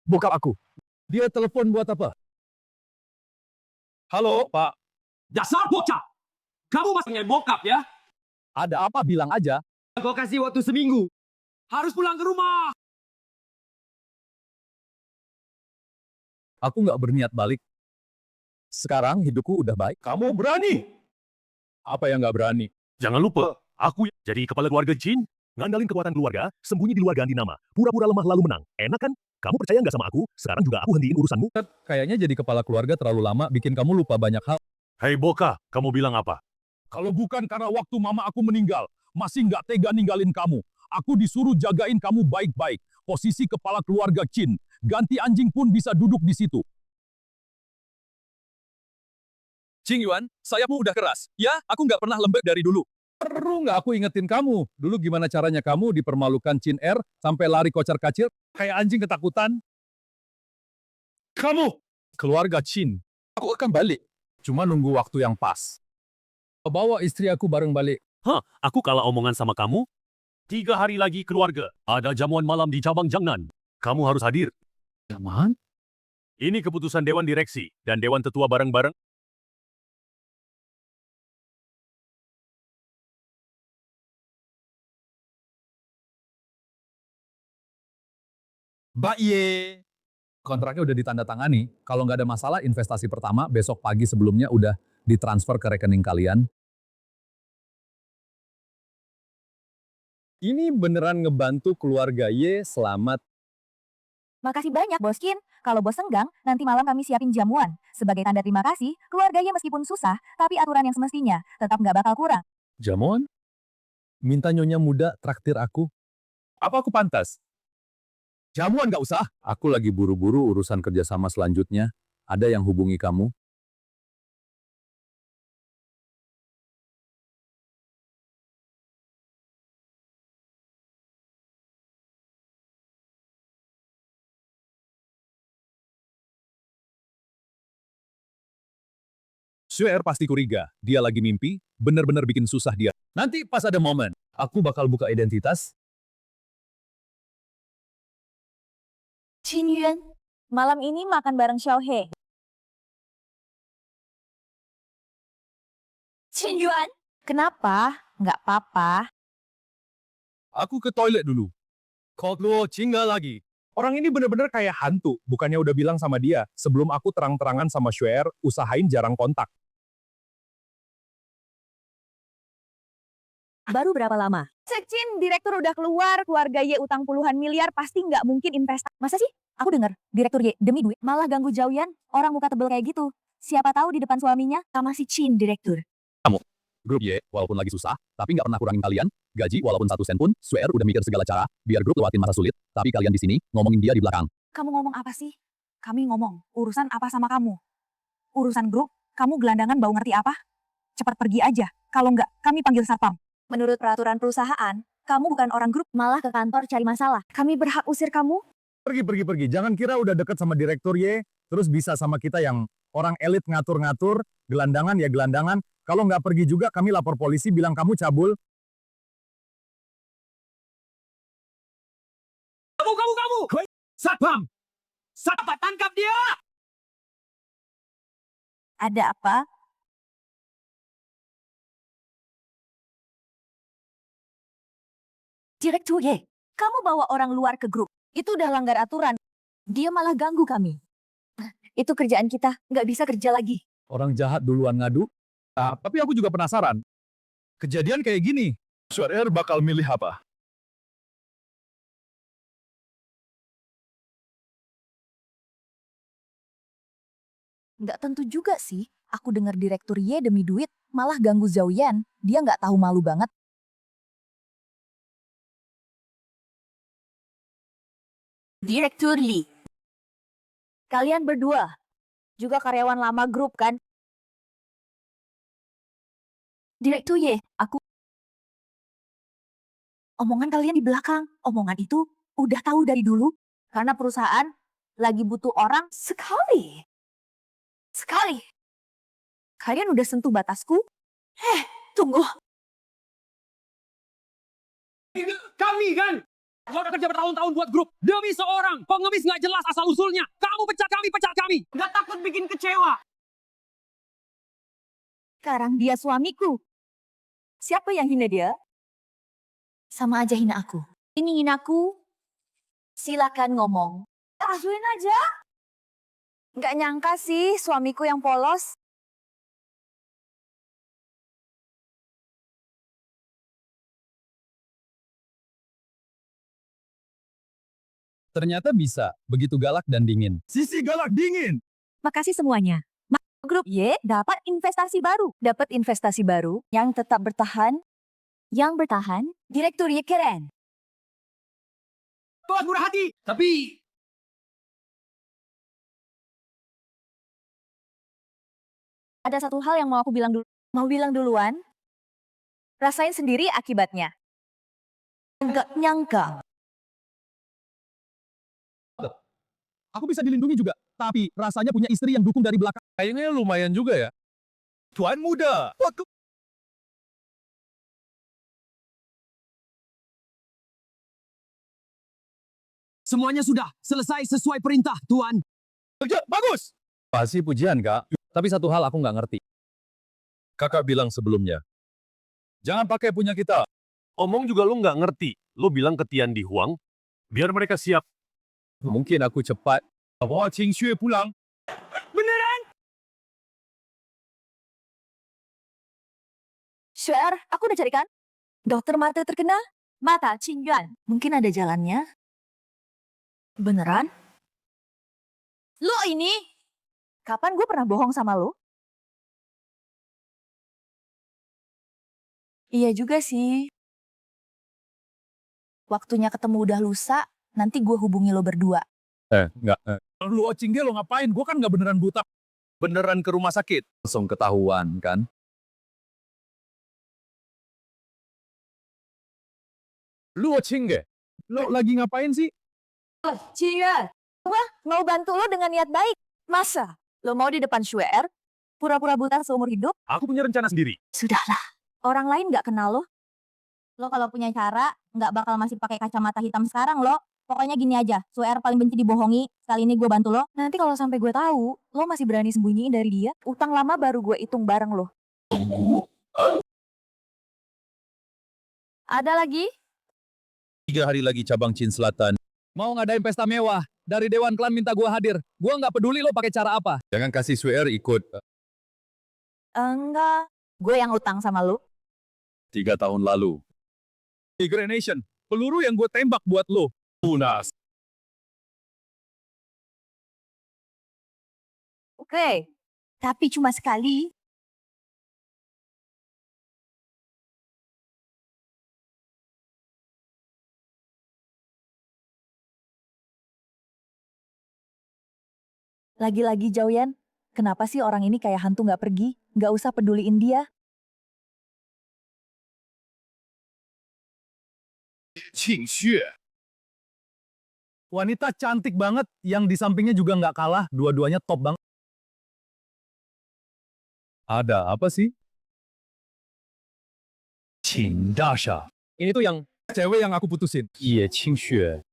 Bokap aku. Dia telepon buat apa? Halo, Pak. Dasar bocah. Kamu masih bokap ya? Ada apa bilang aja. Kau kasih waktu seminggu. Harus pulang ke rumah. Aku nggak berniat balik. Sekarang hidupku udah baik. Kamu berani? Apa yang nggak berani? Jangan lupa, aku jadi kepala keluarga Jin. Ngandalin kekuatan keluarga, sembunyi di luar ganti nama. Pura-pura lemah lalu menang. Enak kan? Kamu percaya nggak sama aku? Sekarang juga aku hentiin urusanmu. Kayaknya jadi kepala keluarga terlalu lama, bikin kamu lupa banyak hal. Hei Boka, kamu bilang apa? Kalau bukan karena waktu mama aku meninggal, masih nggak tega ninggalin kamu. Aku disuruh jagain kamu baik-baik. Posisi kepala keluarga Qin. Ganti anjing pun bisa duduk di situ. Qing Yuan, sayapmu udah keras. Ya, aku nggak pernah lembek dari dulu. Perlu nggak aku ingetin kamu? Dulu gimana caranya kamu dipermalukan Qin R sampai lari kocar-kacir kayak anjing ketakutan? Kamu, keluarga Qin. Aku akan balik. Cuma nunggu waktu yang pas. Bawa istri aku bareng balik. Aku kalah omongan sama kamu? 3 hari lagi keluarga. Ada jamuan malam di cabang Jangnan. Kamu harus hadir. Jaman? Ini keputusan Dewan Direksi dan Dewan Tetua bareng-bareng. Mbak Ye. Kontraknya udah ditandatangani. Kalau nggak ada masalah, investasi pertama besok pagi sebelumnya udah ditransfer ke rekening kalian. Ini beneran ngebantu keluarga Ye selamat. Makasih banyak, Boskin. Kalau bos senggang, nanti malam kami siapin jamuan. Sebagai tanda terima kasih, keluarganya meskipun susah, tapi aturan yang semestinya tetap nggak bakal kurang. Jamuan? Minta nyonya muda traktir aku. Apa aku pantas? Jamuan nggak usah. Aku lagi buru-buru urusan kerjasama selanjutnya. Ada yang hubungi kamu? Suer pasti curiga, dia lagi mimpi, bener-bener bikin susah dia. Nanti pas ada momen, aku bakal buka identitas. Qin Yuan, malam ini makan bareng Xiao He. Qin Yuan, kenapa? Nggak apa-apa. Aku ke toilet dulu. Kok lo cingga lagi? Orang ini bener-bener kayak hantu. Bukannya udah bilang sama dia, sebelum aku terang-terangan sama Suer, usahain jarang kontak. Baru berapa lama? Cin, direktur udah keluar, keluarga Ye utang puluhan miliar, pasti nggak mungkin investasi. Masa sih? Aku denger, direktur Ye demi duit malah ganggu Zhao-Yan, orang muka tebel kayak gitu. Siapa tahu di depan suaminya sama si Chin, direktur. Grup Y, walaupun lagi susah, tapi nggak pernah kurangin kalian. Gaji walaupun 1 sen pun, Suer udah mikir segala cara, biar grup lewatin masa sulit. Tapi kalian di sini, ngomongin dia di belakang. Kamu ngomong apa sih? Kami ngomong, urusan apa sama kamu? Urusan grup, kamu gelandangan bau ngerti apa? Cepat pergi aja, kalau nggak, kami panggil satpam. Menurut peraturan perusahaan, kamu bukan orang grup, malah ke kantor cari masalah. Kami berhak usir kamu? Pergi. Jangan kira udah deket sama direktur Y, terus bisa sama kita yang orang elit ngatur-ngatur, gelandangan ya gelandangan. Kalau nggak pergi juga, kami lapor polisi bilang kamu cabul. Kamu! Satpam! Satpam, tangkap dia! Ada apa? Direktur Ye, kamu bawa orang luar ke grup. Itu udah langgar aturan. Dia malah ganggu kami. Itu kerjaan kita, nggak bisa kerja lagi. Orang jahat duluan ngadu. Tapi aku juga penasaran. Kejadian kayak gini, Suer bakal milih apa? Nggak tentu juga sih. Aku dengar direktur Ye demi duit, malah ganggu Zhao-Yan. Dia nggak tahu malu banget. Direktur Li. Kalian berdua, juga karyawan lama grup kan? Direktur Ye, aku... Omongan kalian di belakang, omongan itu udah tahu dari dulu. Karena perusahaan lagi butuh orang sekali. Kalian udah sentuh batasku? Tunggu. Kami kan! Kau udah kerja bertahun-tahun buat grup. Demi seorang pengemis nggak jelas asal-usulnya. Kamu pecat kami. Nggak takut bikin kecewa. Sekarang dia suamiku. Siapa yang hina dia? Sama aja hina aku. Ini hina aku. Silakan ngomong. Ajuin aja. Nggak nyangka sih suamiku yang polos. Ternyata bisa, begitu galak dan dingin. Sisi galak dingin! Makasih semuanya. Grup Y dapat investasi baru yang tetap bertahan. Yang bertahan, Direktur Y keren. Bos murah hati. Tapi Ada satu hal yang mau aku bilang dulu. Mau bilang duluan? Rasain sendiri akibatnya. Nggak nyangka. Aku bisa dilindungi juga, tapi rasanya punya istri yang dukung dari belakang. Kayaknya lumayan juga ya. Tuan muda, Semuanya sudah selesai sesuai perintah, Tuan. Bagus! Pasti pujian, Kak. Tapi satu hal aku nggak ngerti. Kakak bilang sebelumnya, jangan pakai punya kita. Omong juga lu nggak ngerti. Lu bilang ke Tian Di Huang, biar mereka siap. Mungkin aku cepat. Bawa Qing Xue pulang. Shuer, aku udah carikan. Dokter mata terkenal? Mata Qin Yuan. Mungkin ada jalannya. Beneran? Lo ini? Kapan gue pernah bohong sama lo? Iya juga sih. Waktunya ketemu udah lusa, nanti gue hubungi lo berdua. Enggak. Lu Qing Ge lo ngapain? Gue kan nggak beneran buta. Beneran ke rumah sakit. Langsung ketahuan, kan? Lu Qing Ge, lo lagi ngapain sih? Qin Yuan, gue mau bantu lo dengan niat baik. Masa? Lo mau di depan Shuer? Pura-pura buta seumur hidup? Aku punya rencana sendiri. Sudahlah. Orang lain nggak kenal lo. Lo kalau punya cara, nggak bakal masih pakai kacamata hitam sekarang lo. Pokoknya gini aja, Shuer paling benci dibohongi. Kali ini gue bantu lo. Nanti kalau sampai gue tahu, lo masih berani sembunyiin dari dia. Utang lama baru gue hitung bareng lo. Ada lagi? 3 hari lagi cabang Chin Selatan. Mau ngadain pesta mewah. Dari Dewan Klan minta gua hadir. Gua nggak peduli lo pakai cara apa. Jangan kasih Shuer ikut. Enggak. Gue yang utang sama lo. 3 tahun lalu. Tiger Nation, peluru yang gue tembak buat lo. Lunas. Oke. Tapi cuma sekali. Lagi-lagi Jauyan, kenapa sih orang ini kayak hantu nggak pergi? Nggak usah peduliin dia. Qing Xue. Wanita cantik banget, yang di sampingnya juga nggak kalah, dua-duanya top banget. Ada apa sih? Qing Dasha. Ini tuh yang cewek yang aku putusin. Iya, Qing Xue.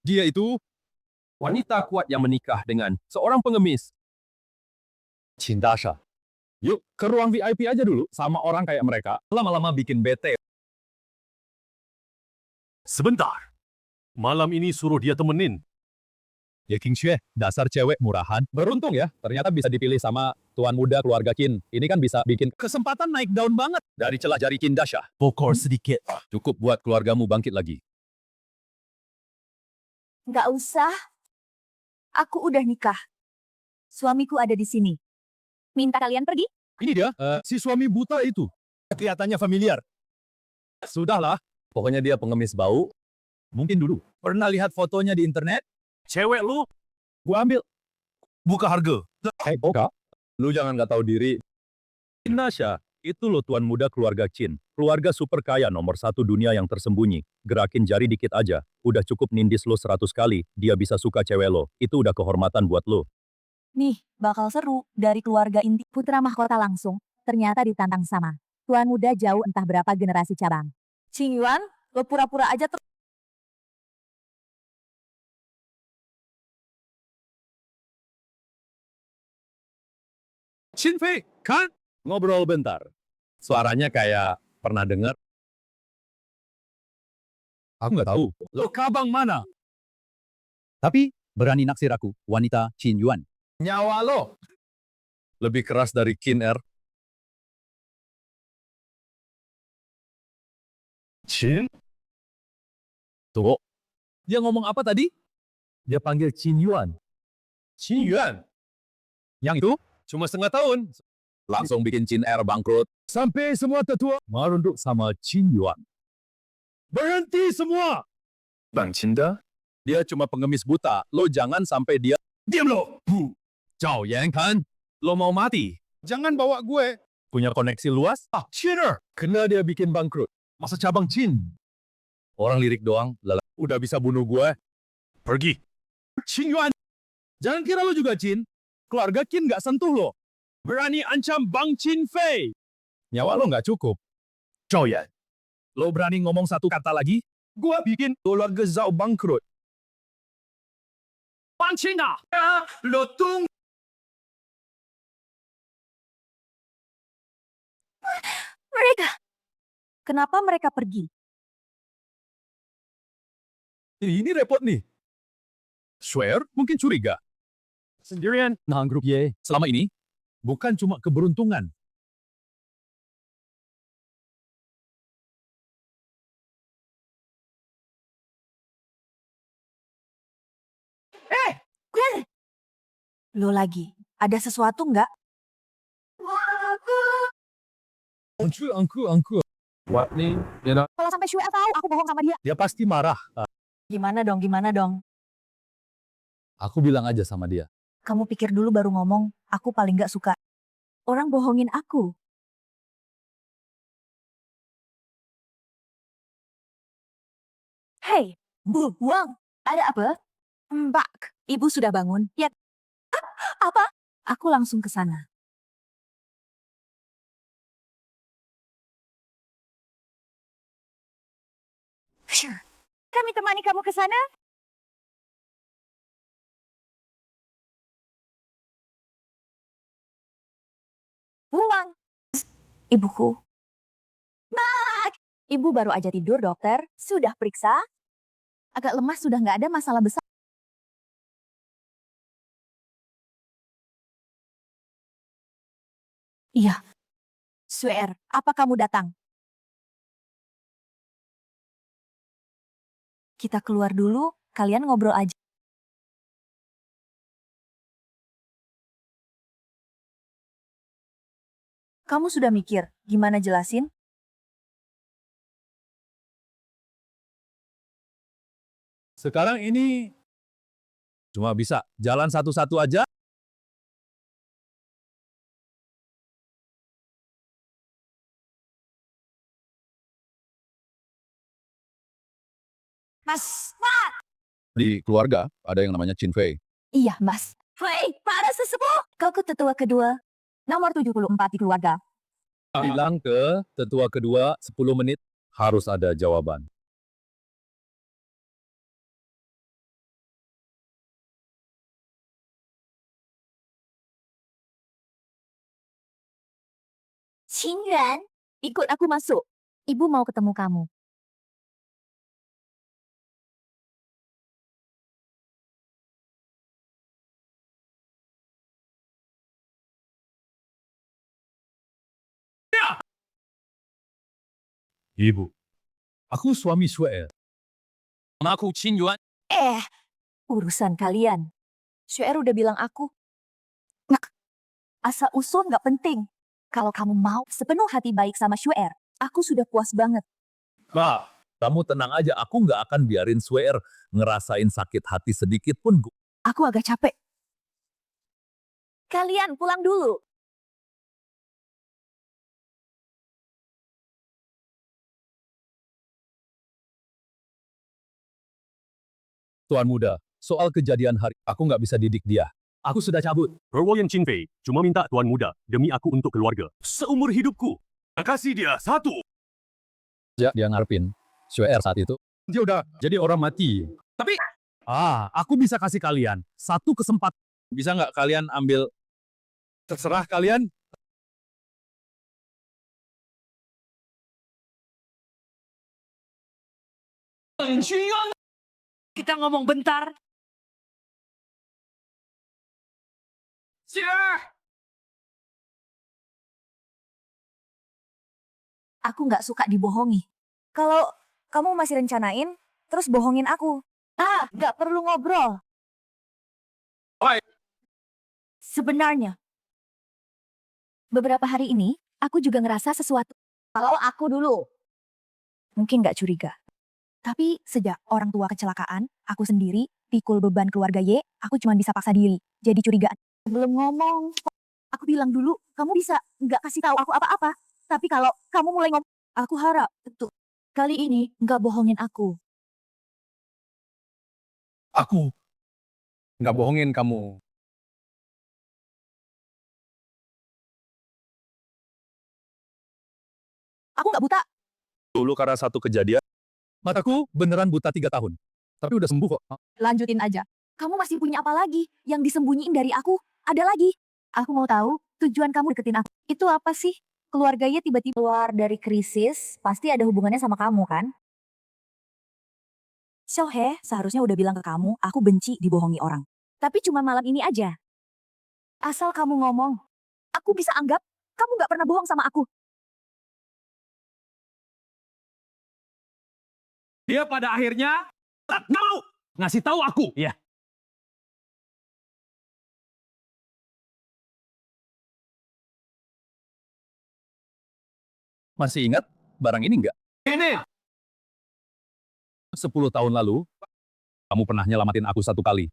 Dia itu wanita kuat yang menikah dengan seorang pengemis. Qing Dasha. Yuk, ke ruang VIP aja dulu sama orang kayak mereka. Lama-lama bikin bete. Sebentar. Malam ini suruh dia temenin. Ya Qing Xue, dasar cewek murahan. Beruntung ya, ternyata bisa dipilih sama tuan muda keluarga Qin. Ini kan bisa bikin kesempatan naik daun banget. Dari celah jari Qin Dasha. Pokor sedikit. Cukup buat keluargamu bangkit lagi. Nggak usah. Aku udah nikah. Suamiku ada di sini. Minta kalian pergi? Ini dia, si suami buta itu. Kelihatannya familiar. Sudahlah, pokoknya dia pengemis bau. Mungkin dulu. Pernah lihat fotonya di internet? Cewek lu, Gua ambil. Buka harga. Hei, Kak. Lu jangan nggak tahu diri. Nasha, itu lo tuan muda keluarga Qin. Keluarga super kaya nomor 1 dunia yang tersembunyi. Gerakin jari dikit aja. Udah cukup nindis lo 100 kali. Dia bisa suka cewek lo. Itu udah kehormatan buat lo. Nih, bakal seru. Dari keluarga inti putra mahkota langsung. Ternyata ditantang sama tuan muda jauh entah berapa generasi cabang. Qing Yuan, lo pura-pura aja terus. Qin Fei, kan? Ngobrol bentar. Suaranya kayak pernah dengar. Aku nggak tahu. Lo kabang mana? Tapi berani naksir aku, wanita Qin Yuan. Nyawa lo. Lebih keras dari Qin Er. Chin? Tuh. Dia ngomong apa tadi? Dia panggil Qin Yuan. Qin Yuan? Yang itu cuma setengah tahun. Langsung bikin Qin Er bangkrut. Sampai semua tetua merunduk sama Qin Yuan. Berhenti semua! Bang Cinda? Dia cuma pengemis buta. Lo jangan sampai dia... Diam lo! Zhao Yan kan? Lo mau mati? Jangan bawa gue. Punya koneksi luas? Ah, Qiner! Kena dia bikin bangkrut. Masa cabang Qin? Orang lirik doang, lala. Udah bisa bunuh gue. Pergi. Qin Yuan! Jangan kira lo juga Qin. Keluarga Qin nggak sentuh lo. Berani ancam Bang Qin Fei. Nyawa lo nggak cukup. Zhao Yan. Lo berani ngomong satu kata lagi? Gua bikin keluarga Zhao bangkrut. Pancina. Lo tung. Mereka. Kenapa mereka pergi? Ini repot nih. Swear mungkin curiga. Sendirian, nahan grup Y. Selama ini, bukan cuma keberuntungan. Lo lagi. Ada sesuatu nggak? Angku. What nih? Kalau sampai Shuel tahu aku bohong sama dia. Dia pasti marah. Gimana dong? Aku bilang aja sama dia. Kamu pikir dulu baru ngomong, aku paling nggak suka. Orang bohongin aku. Hei, Bu Wang, ada apa? Mbak, ibu sudah bangun. Ya, apa? Aku langsung ke sana. Sure. Kami temani kamu ke sana? Buang. Ibuku. Mak! Ibu baru aja tidur, dokter. Sudah periksa? Agak lemas, sudah nggak ada masalah besar. Iya. Swear, apa kamu datang? Kita keluar dulu, kalian ngobrol aja. Kamu sudah mikir, gimana jelasin? Sekarang ini cuma bisa jalan satu-satu aja. Mas, Di keluarga ada yang namanya Chin Fei. iya, Mas. Hei, para sesepuh. Kau ketua kedua. Nomor 74 di keluarga. Bilang ke tetua kedua 10 menit harus ada jawaban. Qingyuan, ikut aku masuk. Ibu mau ketemu kamu. Ibu, aku suami Shuel. Aku Qin Yuan. Urusan kalian. Shuer udah bilang aku. Nah, asal usul nggak penting. Kalau kamu mau sepenuh hati baik sama Shuer, aku sudah puas banget. Ma, kamu tenang aja. Aku nggak akan biarin Shuer ngerasain sakit hati sedikit pun. Aku agak capek. Kalian pulang dulu. Tuan muda, soal kejadian hari, aku nggak bisa didik dia. Aku sudah cabut. Perwalian Chin Fei cuma minta tuan muda demi aku untuk keluarga. Seumur hidupku. Kasih dia satu. Ya, dia ngarepin. Shuer saat itu. Dia udah jadi orang mati. Tapi Aku bisa kasih kalian satu kesempatan. Bisa nggak kalian ambil? Terserah kalian. kita ngomong bentar. Sure. Aku nggak suka dibohongi. Kalau kamu masih rencanain, terus bohongin aku. Nggak perlu ngobrol. Oi. Sebenarnya, beberapa hari ini, aku juga ngerasa sesuatu. Kalau aku dulu, mungkin nggak curiga. Tapi sejak orang tua kecelakaan, aku sendiri pikul beban keluarga Y, aku cuma bisa paksa diri. Jadi curigaan. Belum ngomong, aku bilang dulu, kamu bisa nggak kasih tahu aku apa-apa. Tapi kalau kamu mulai ngomong, aku harap, tuh, kali ini nggak bohongin aku. Aku nggak bohongin kamu. Aku nggak buta. Dulu karena satu kejadian, mataku beneran buta 3 tahun. Tapi udah sembuh kok. Lanjutin aja. Kamu masih punya apa lagi yang disembunyiin dari aku? Ada lagi. Aku mau tahu tujuan kamu deketin aku. Itu apa sih? Keluarganya tiba-tiba keluar dari krisis, pasti ada hubungannya sama kamu kan? Xiaohe seharusnya udah bilang ke kamu, aku benci dibohongi orang. Tapi cuma malam ini aja. Asal kamu ngomong, aku bisa anggap kamu gak pernah bohong sama aku. Dia pada akhirnya tak mau ngasih tahu aku. Ya. Masih ingat barang ini nggak? Ini 10 tahun lalu, kamu pernah nyelamatin aku 1 kali.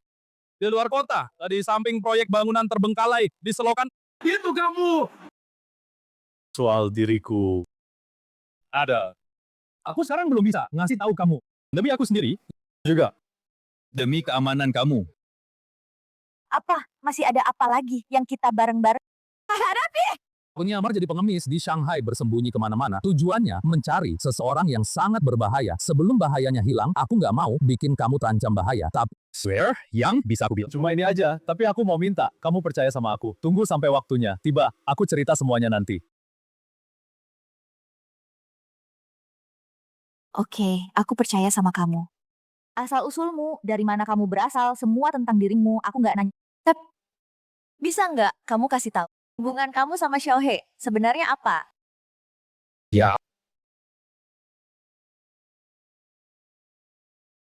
Di luar kota, di samping proyek bangunan terbengkalai, di selokan. itu kamu. Soal diriku, Ada. Aku sekarang belum bisa ngasih tahu kamu. Demi aku sendiri, juga. Demi keamanan kamu. Apa? Masih ada apa lagi yang kita bareng-bareng? Aku nyamar jadi pengemis di Shanghai bersembunyi kemana-mana. Tujuannya mencari seseorang yang sangat berbahaya. Sebelum bahayanya hilang, aku nggak mau bikin kamu terancam bahaya. Tapi, swear, yang bisa aku bilang. cuma ini aja, tapi aku mau minta, kamu percaya sama aku. Tunggu sampai waktunya. Tiba, aku cerita semuanya nanti. Oke, aku percaya sama kamu. Asal-usulmu, dari mana kamu berasal, semua tentang dirimu, aku nggak nanya. Tapi, bisa nggak kamu kasih tahu hubungan kamu sama Xiaohe sebenarnya apa? Ya.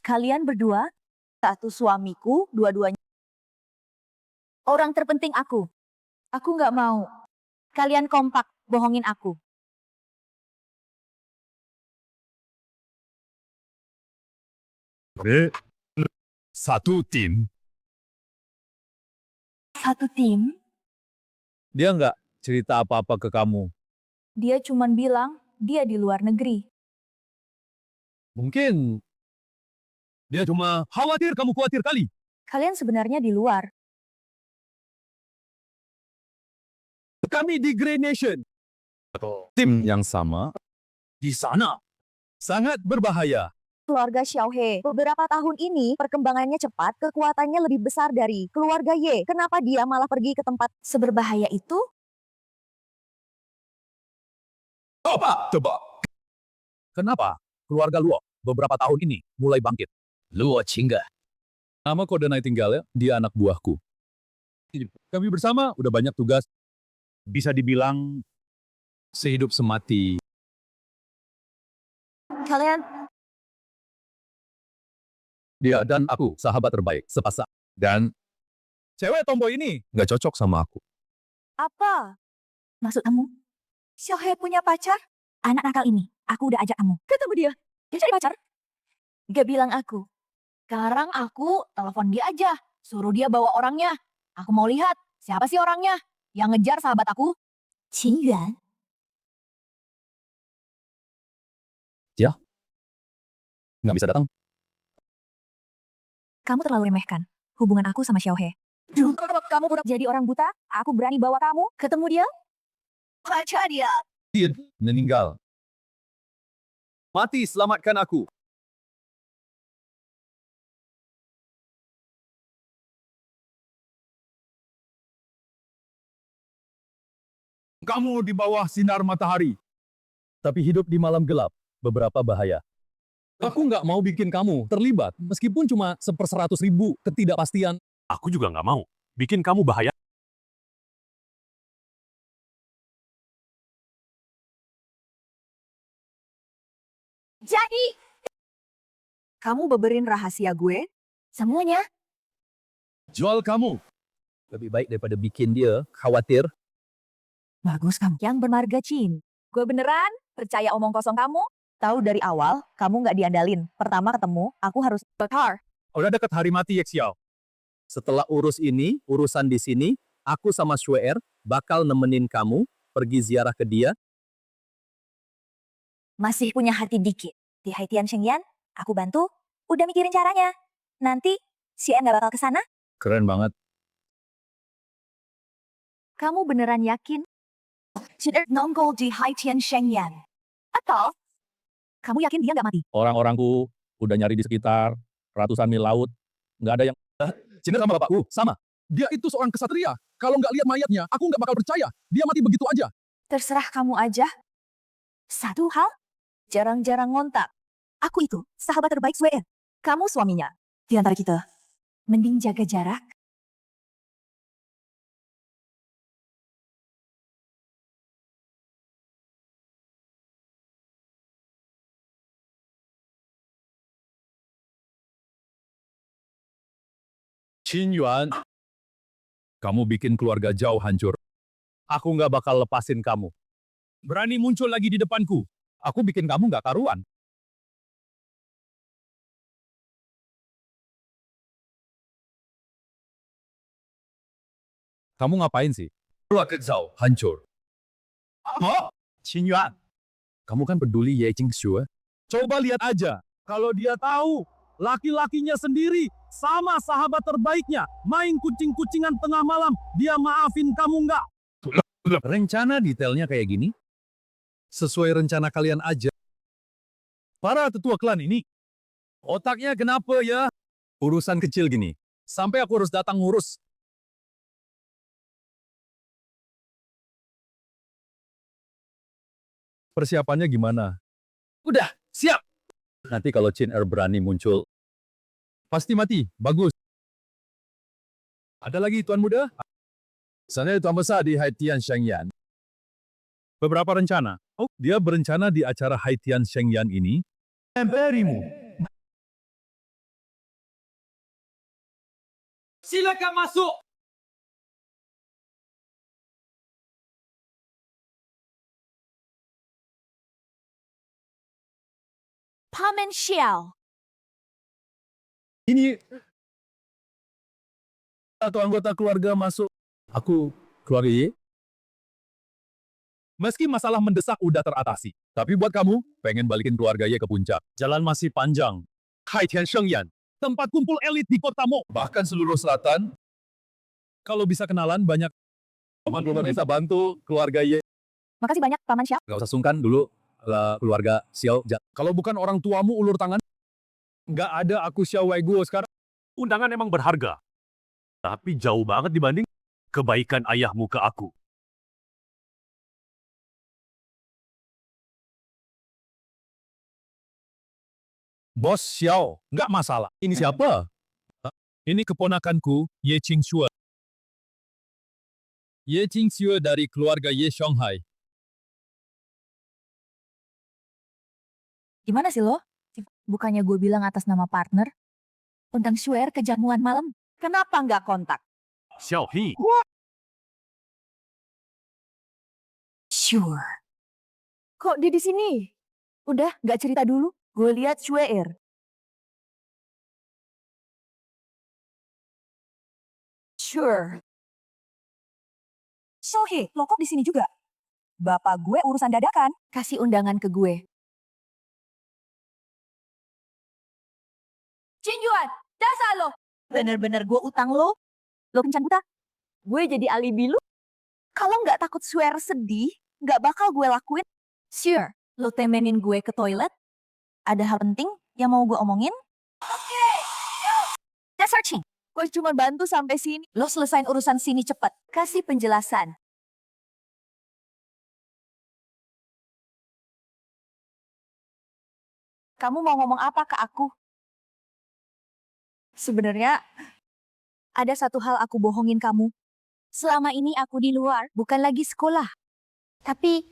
Kalian berdua, satu suamiku, dua-duanya orang terpenting aku. Aku nggak mau. Kalian kompak, bohongin aku. Satu tim. Satu tim, Dia nggak cerita apa-apa ke kamu. dia cuman bilang dia di luar negeri. Mungkin dia cuma khawatir kamu khawatir kali. Kalian sebenarnya di luar. Kami di Grey Nation. Tim yang sama di sana. Sangat berbahaya. Keluarga Xiaohe, beberapa tahun ini perkembangannya cepat, kekuatannya lebih besar dari keluarga Ye. Kenapa dia malah pergi ke tempat seberbahaya itu? Coba. Kenapa keluarga Luo beberapa tahun ini mulai bangkit? Luo Qingge. Nama kode Nightingale, dia anak buahku. Kami bersama udah banyak tugas. Bisa dibilang sehidup semati. Kalian Dia dan aku sahabat terbaik sepasang. Dan cewek tomboy ini nggak cocok sama aku. apa? Maksud kamu? Xiaohe punya pacar? Anak nakal ini, aku udah ajak kamu. Ketemu dia. Dia cari pacar? Gak bilang aku. Sekarang aku telepon dia aja. Suruh dia bawa orangnya. Aku mau lihat siapa sih orangnya yang ngejar sahabat aku. Qin Yuan. Nggak bisa datang. Kamu terlalu remehkan hubungan aku sama Xiaohe. Kamu udah jadi orang buta, aku berani bawa kamu ketemu dia. Baca dia. Dia meninggal. Mati, selamatkan aku. Kamu di bawah sinar matahari. Tapi hidup di malam gelap, beberapa bahaya. Aku nggak mau bikin kamu terlibat, meskipun cuma 1/100.000 ketidakpastian. Aku juga nggak mau. Bikin kamu bahaya. Jadi, kamu beberin rahasia gue? Semuanya? Jual kamu. Lebih baik daripada bikin dia khawatir. Bagus kamu. Yang bermarga Chin. Gue beneran percaya omong kosong kamu. Tahu dari awal, kamu nggak diandalin. Pertama ketemu, aku harus bakar. Udah deket hari mati, Yexiao. Setelah urus ini, urusan di sini, aku sama Shuer bakal nemenin kamu pergi ziarah ke dia. Masih punya hati dikit. Di Haitian Shengyan, aku bantu. Udah mikirin caranya. Nanti, si En nggak bakal kesana. Keren banget. Kamu beneran yakin? Sudah nongol di Haitian Shengyan. Atau, kamu yakin dia nggak mati? Orang-orangku udah nyari di sekitar ratusan mil laut. Nggak ada yang Cina sama bapakku, sama. Dia itu seorang kesatria. Kalau nggak lihat mayatnya, aku nggak bakal percaya. Dia mati begitu aja. Terserah kamu aja. Satu hal, jarang-jarang ngontak. Aku itu sahabat terbaik Sue. Kamu suaminya. Di antara kita, mending jaga jarak. Qin Yuan, kamu bikin keluarga Zhao hancur. Aku nggak bakal lepasin kamu. Berani muncul lagi di depanku. Aku bikin kamu nggak karuan. Kamu ngapain sih? Keluarga Zhao hancur. Apa? Qin Yuan, kamu kan peduli Ye Qingxue. Coba lihat aja. Kalau dia tahu, laki-lakinya sendiri sama sahabat terbaiknya main kucing-kucingan tengah malam, dia maafin kamu nggak? Rencana detailnya kayak gini? Sesuai rencana kalian aja. Para tetua klan ini, otaknya kenapa ya? Urusan kecil gini, sampai aku harus datang ngurus. Persiapannya gimana? Udah, siap. Nanti kalau Qin Er berani muncul, pasti mati. Bagus. Ada lagi Tuan Muda? Sana Tuan Besar di Haitian Shengyan. Beberapa rencana. Oh, dia berencana di acara Haitian Shengyan ini. Emperimu. Silakan masuk. Paman Xiao. Ini atau anggota keluarga masuk. Aku keluarga Ye. Meski masalah mendesak udah teratasi, tapi buat kamu, pengen balikin keluarga Ye ke puncak. Jalan masih panjang. Haitian Shengyan, tempat kumpul elit di kota Mo. Bahkan seluruh selatan. Kalau bisa kenalan banyak. Paman belum bisa bantu keluarga Ye. Makasih banyak, Paman Xiao. Gak usah sungkan dulu keluarga Xiao. Kalau bukan orang tuamu ulur tangan, nggak ada aku Xiao Weiguo sekarang. Undangan emang berharga. Tapi jauh banget dibanding kebaikan ayahmu ke aku. Bos Xiao, nggak masalah. Ini siapa? Ini keponakanku, Ye Qingxue. Ye Qingxue dari keluarga Ye Shanghai. Gimana sih lo? Bukannya gue bilang atas nama partner? Undang Shuer ke jamuan malam. Kenapa nggak kontak? Xiao He, Sure. Kok dia di sini? Udah, nggak cerita dulu. Gue lihat Shuer. Sure. Shohei, lo kok di sini juga? Bapak gue urusan dadakan. Kasih undangan ke gue. Qin Yuan, dasar lo. Bener-bener gue utang lo. Lo kencan buta. Gue jadi alibi lu. Kalau nggak takut Shuer sedih, nggak bakal gue lakuin. Sure, lo temenin gue ke toilet. Ada hal penting yang mau gue omongin? Oke. Just searching. Gue cuma bantu sampai sini. Lo selesain urusan sini cepet. Kasih penjelasan. Kamu mau ngomong apa ke aku? Sebenarnya, ada satu hal aku bohongin kamu. Selama ini aku di luar, bukan lagi sekolah. Tapi,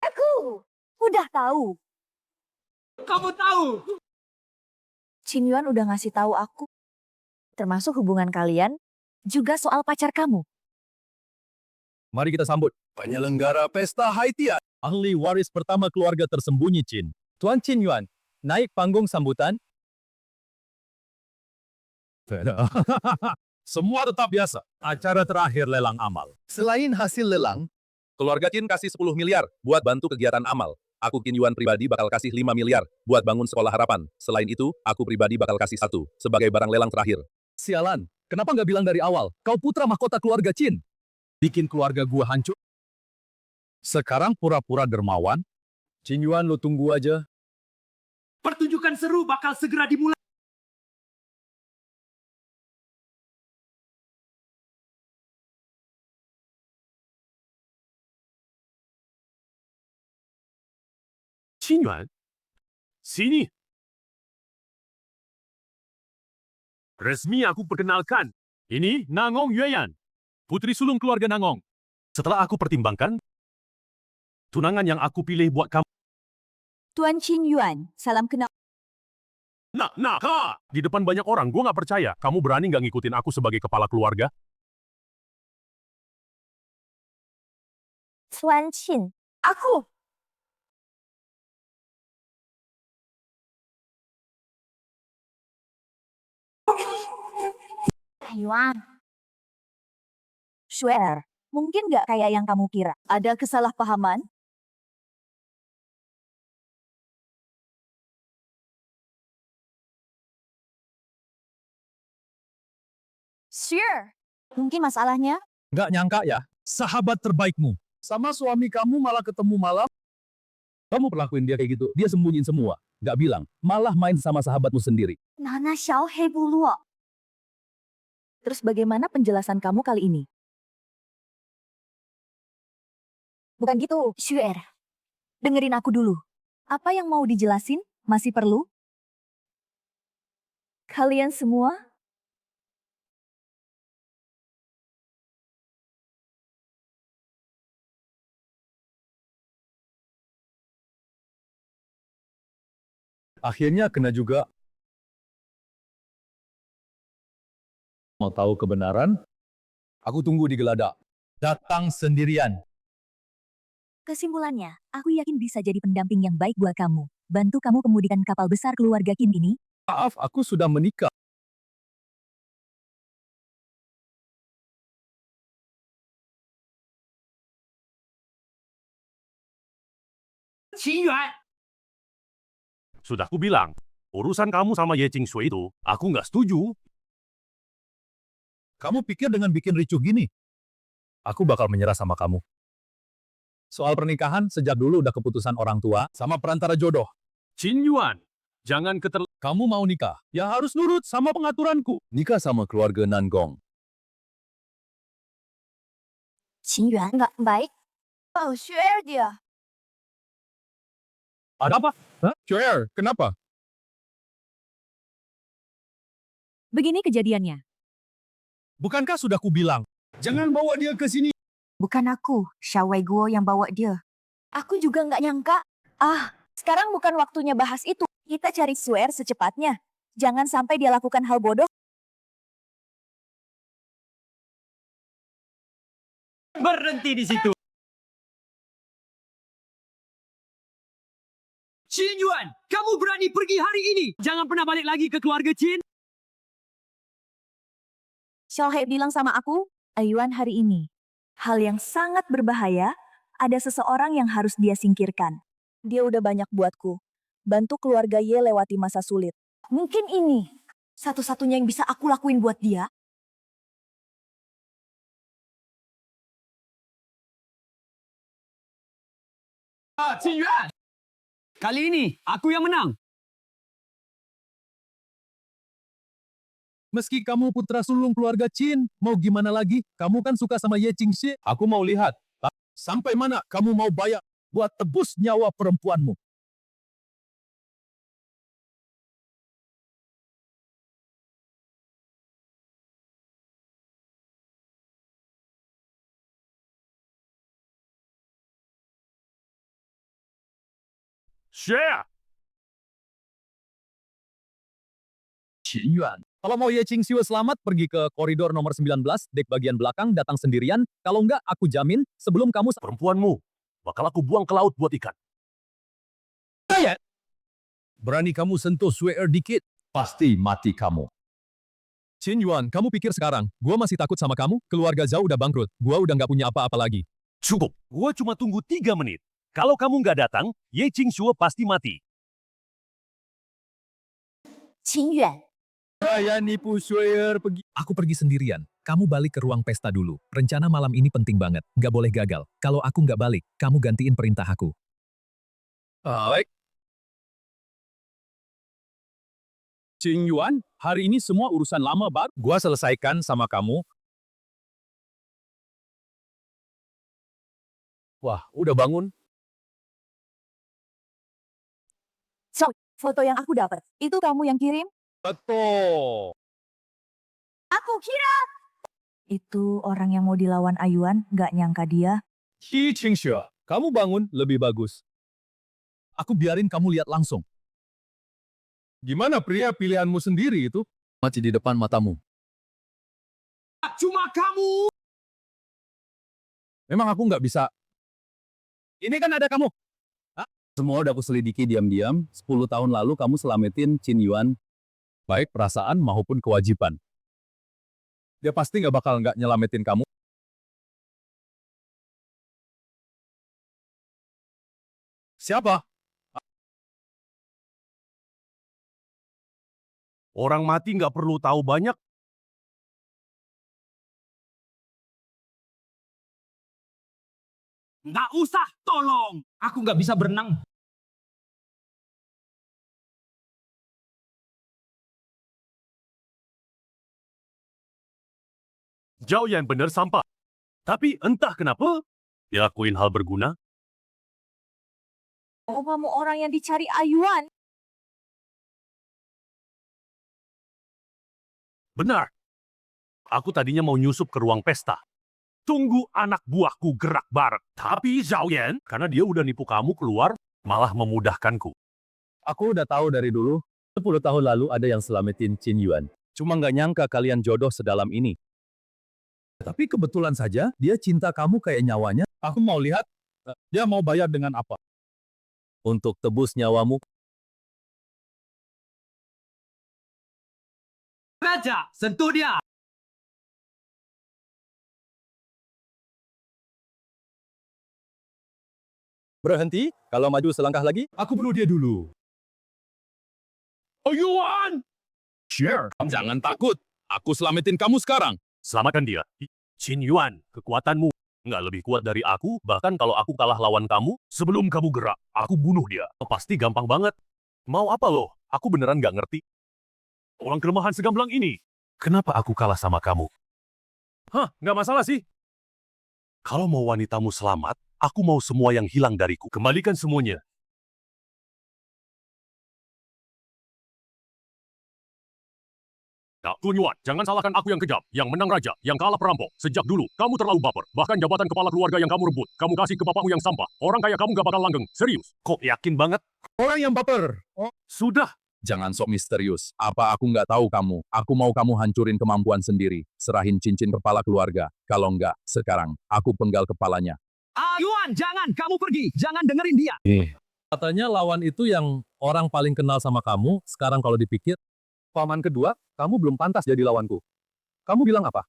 aku udah tahu. Kamu tahu. Qin Yuan udah ngasih tahu aku. Termasuk hubungan kalian, juga soal pacar kamu. Mari kita sambut penyelenggara pesta Haitian. Ahli waris pertama keluarga tersembunyi Qin. Tuan Qin Yuan, naik panggung sambutan. Semua tetap biasa. Acara terakhir lelang amal. Selain hasil lelang, keluarga Qin kasih 10 miliar buat bantu kegiatan amal. Aku Qin Yuan pribadi bakal kasih 5 miliar buat bangun sekolah harapan. Selain itu, aku pribadi bakal kasih 1 sebagai barang lelang terakhir. Sialan, kenapa nggak bilang dari awal? Kau putra mahkota keluarga Qin. Bikin keluarga gua hancur. Sekarang pura-pura dermawan. Qin Yuan, lo tunggu aja. Pertunjukan seru bakal segera dimulai. Qin Yuan, sini. Resmi aku perkenalkan. Ini Nangong Yueyan, putri sulung keluarga Nangong. Setelah aku pertimbangkan, tunangan yang aku pilih buat kamu. Tuan Qin Yuan, salam kenal. Ha! Di depan banyak orang, gue nggak percaya. Kamu berani nggak ngikutin aku sebagai kepala keluarga? Tuan Qin, aku. Yuan. Swear, mungkin nggak kayak yang kamu kira. Ada kesalahpahaman? Sure. Mungkin masalahnya? Nggak nyangka ya, sahabat terbaikmu. Sama suami kamu malah ketemu malam. Kamu perlakuin dia kayak gitu, dia sembunyiin semua. Nggak bilang, malah main sama sahabatmu sendiri. Nana Xiao Hei Buluo. Terus bagaimana penjelasan kamu kali ini? Bukan gitu, Shuer. Dengerin aku dulu. Apa yang mau dijelasin? Masih perlu? Kalian semua? Akhirnya kena juga. Mau tahu kebenaran? Aku tunggu di geladak. Datang sendirian. Kesimpulannya, aku yakin bisa jadi pendamping yang baik buat kamu. Bantu kamu kemudikan kapal besar keluarga Kim ini. Maaf, aku sudah menikah. Qin Yuan, Sudah aku bilang, urusan kamu sama Ye Shui itu, aku nggak setuju. Kamu pikir dengan bikin ricuh gini, aku bakal menyerah sama kamu. Soal pernikahan, sejak dulu udah keputusan orang tua sama perantara jodoh. Qin Yuan, jangan Kamu mau nikah, ya harus nurut sama pengaturanku. Nikah sama keluarga Nangong. Qin Yuan nggak baik. Oh, Shuer dia. Ada apa? Hah? Sure, kenapa? Begini kejadiannya. Bukankah sudah kubilang, jangan bawa dia ke sini. Bukan aku, Xiaowei Guo yang bawa dia. Aku juga nggak nyangka. Sekarang bukan waktunya bahas itu. Kita cari Swear secepatnya. Jangan sampai dia lakukan hal bodoh. berhenti di situ. Qin Yuan, kamu berani pergi hari ini. Jangan pernah balik lagi ke keluarga Qin. Xiaohei bilang sama aku, Ayuan hari ini. Hal yang sangat berbahaya, ada seseorang yang harus dia singkirkan. Dia udah banyak buatku. Bantu keluarga Ye lewati masa sulit. Mungkin ini satu-satunya yang bisa aku lakuin buat dia. Qin Yuan. Kali ini, aku yang menang. Meski kamu putra sulung keluarga Qin, mau gimana lagi? Kamu kan suka sama Ye Qingxi. Aku mau lihat. Sampai mana kamu mau bayar buat tebus nyawa perempuanmu? share. Qin Yuan. Kalau mau Ye Qingxiu selamat, pergi ke koridor nomor 19, dek bagian belakang, datang sendirian. Kalau enggak, aku jamin, sebelum kamu... Perempuanmu, bakal aku buang ke laut buat ikan. Berani kamu sentuh Sweer dikit, pasti mati kamu. Qin Yuan, kamu pikir sekarang, gua masih takut sama kamu? Keluarga Zhao udah bangkrut, gua udah nggak punya apa-apa lagi. Cukup, gua cuma tunggu 3 menit. Kalau kamu nggak datang, Ye Qingxue pasti mati. Qin Yuan. Saya nipu Sweer pergi. Aku pergi sendirian. Kamu balik ke ruang pesta dulu. Rencana malam ini penting banget. Nggak boleh gagal. Kalau aku nggak balik, kamu gantiin perintah aku. Baik. Qin Yuan, hari ini semua urusan lama baru. Gua selesaikan sama kamu. Wah, udah bangun? Foto yang aku dapat, itu kamu yang kirim? Betul. Aku kira. Itu orang yang mau dilawan Ayuan, nggak nyangka dia. Qi Qingxue, kamu bangun lebih bagus. Aku biarin kamu lihat langsung. Gimana pria pilihanmu sendiri itu? Mati di depan matamu. Cuma kamu. Memang aku nggak bisa. Ini kan ada kamu. Hah? Semua udah aku selidiki diam-diam. 10 tahun lalu kamu selamatin Qin Yuan. Baik perasaan maupun kewajiban. Dia pasti nggak bakal nggak nyelamatin kamu. Siapa? Orang mati nggak perlu tahu banyak. Nggak usah, tolong. Aku nggak bisa berenang. Zhao Yan bener sampah. Tapi entah kenapa, dia lakuin hal berguna. Oh, kamu orang yang dicari Ayuan. Benar. Aku tadinya mau nyusup ke ruang pesta. Tunggu anak buahku gerak bareng. Tapi Zhao Yan, karena dia udah nipu kamu keluar, malah memudahkanku. Aku udah tahu dari dulu. 10 tahun lalu ada yang selamatin Qin Yuan. Cuma nggak nyangka kalian jodoh sedalam ini. Tapi kebetulan saja, dia cinta kamu kayak nyawanya. Aku mau lihat, dia mau bayar dengan apa? Untuk tebus nyawamu. Raja, sentuh dia. Berhenti, kalau maju selangkah lagi, aku bunuh dia dulu. Ayuan! Share, jangan takut. Aku selamatin kamu sekarang. Selamatkan dia. Qin Yuan, kekuatanmu nggak lebih kuat dari aku, bahkan kalau aku kalah lawan kamu, sebelum kamu gerak, aku bunuh dia. Pasti gampang banget. Mau apa lo? Aku beneran nggak ngerti. Orang kelemahan segamblang ini. Kenapa aku kalah sama kamu? Hah, nggak masalah sih. Kalau mau wanitamu selamat, aku mau semua yang hilang dariku. Kembalikan semuanya. Nah, Kun Yuan, jangan salahkan aku yang kejam, yang menang raja, yang kalah perampok. Sejak dulu, kamu terlalu baper. Bahkan jabatan kepala keluarga yang kamu rebut, kamu kasih ke bapakmu yang sampah. Orang kayak kamu gak bakal langgeng. Serius. Kok yakin banget? Orang yang baper. Oh. Sudah. Jangan sok misterius. Apa aku nggak tahu kamu? Aku mau kamu hancurin kemampuan sendiri. Serahin cincin kepala keluarga. Kalau nggak, sekarang, aku penggal kepalanya. Ayuan, jangan. Kamu pergi. Jangan dengerin dia. Katanya lawan itu yang orang paling kenal sama kamu, sekarang kalau dipikir, paman kedua, kamu belum pantas jadi lawanku. Kamu bilang apa?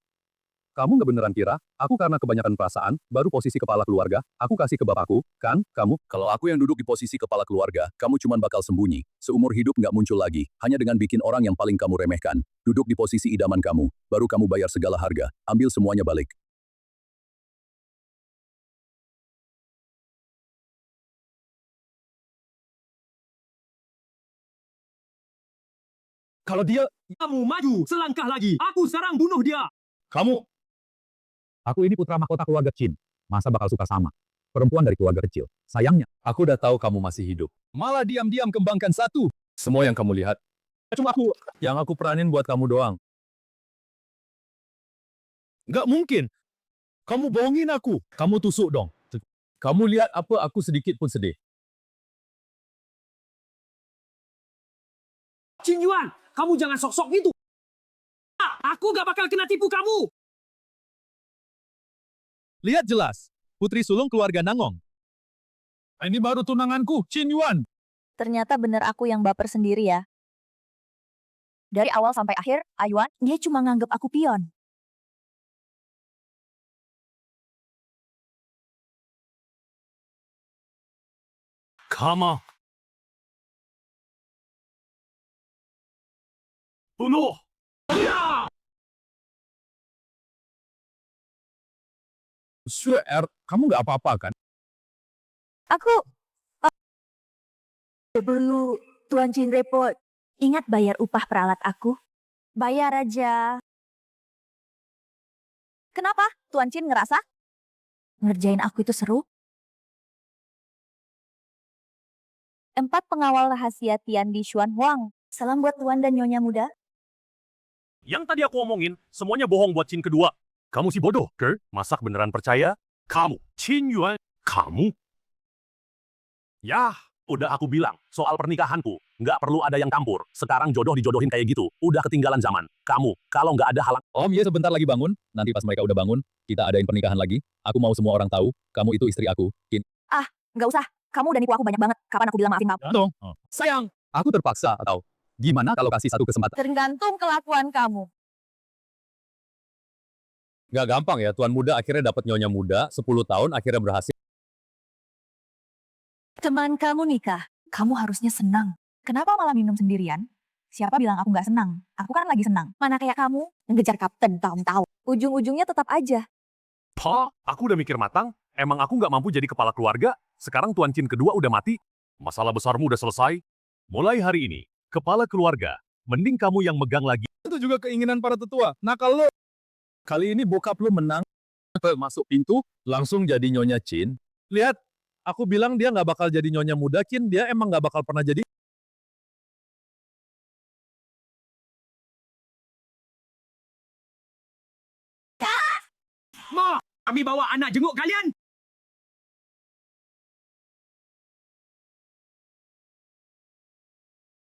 Kamu nggak beneran kira, aku karena kebanyakan perasaan, baru posisi kepala keluarga, aku kasih ke bapakku, kan, kamu? Kalau aku yang duduk di posisi kepala keluarga, kamu cuma bakal sembunyi. Seumur hidup nggak muncul lagi, hanya dengan bikin orang yang paling kamu remehkan. Duduk di posisi idaman kamu, baru kamu bayar segala harga, ambil semuanya balik. Kalau dia, Kamu maju selangkah lagi. Aku serang bunuh dia. kamu... Aku ini putra mahkota keluarga Qin. Masa bakal suka sama? Perempuan dari keluarga kecil. Sayangnya, aku udah tahu kamu masih hidup. Malah diam-diam kembangkan satu. Semua yang kamu lihat. Cuma aku. Yang aku peranin buat kamu doang. Nggak mungkin. Kamu bohongin aku. Kamu tusuk dong. Kamu lihat apa aku sedikit pun sedih. Qin Yuan, kamu jangan sok-sok gitu. Aku gak bakal kena tipu kamu. Lihat jelas. Putri sulung keluarga Nangong. Ini baru tunanganku, Qin Yuan. Ternyata bener aku yang baper sendiri ya. Dari awal sampai akhir, Ayuan, dia cuma nganggep aku pion. Kama. Bunuh. Swear, kamu nggak apa-apa kan? Aku... Dulu, Tuan Chin repot. Ingat bayar upah peralat aku? Bayar aja. Kenapa? Tuan Chin ngerasa? Ngerjain aku itu seru? 4 pengawal rahasia Tian di Xuan Huang. Salam buat Tuan dan Nyonya muda. Yang tadi aku omongin, semuanya bohong buat Chin kedua. Kamu si bodoh, Ker. Masak beneran percaya? Kamu, Qin Yuan, kamu? Yah, udah aku bilang, soal pernikahanku, nggak perlu ada yang campur. Sekarang jodoh dijodohin kayak gitu, udah ketinggalan zaman. Kamu, kalau nggak ada halang... Om Ye sebentar lagi bangun. Nanti pas mereka udah bangun, kita adain pernikahan lagi. Aku mau semua orang tahu, kamu itu istri aku. Kin. Nggak usah. Kamu udah nipu aku banyak banget. Kapan aku bilang maafin kamu? Dong. Sayang, aku terpaksa atau gimana kalau kasih satu kesempatan? Tergantung kelakuan kamu. Gak gampang ya, tuan muda akhirnya dapat nyonya muda, 10 tahun akhirnya berhasil. Teman kamu nikah. Kamu harusnya senang. Kenapa malah minum sendirian? Siapa bilang aku nggak senang? Aku kan lagi senang. Mana kayak kamu, ngejar kapten tahun-tahun. Ujung-ujungnya tetap aja. Pa, aku udah mikir matang. Emang aku nggak mampu jadi kepala keluarga? Sekarang Tuan Chin kedua udah mati. Masalah besarmu udah selesai. Mulai hari ini, kepala keluarga, mending kamu yang megang lagi. Itu juga keinginan para tetua. Nakal lo. Kali ini bokap lo menang. Masuk pintu, langsung jadi nyonya Chin. Lihat, aku bilang dia nggak bakal jadi nyonya muda, Chin. Dia emang nggak bakal pernah jadi. Ma, kami bawa anak jenguk kalian.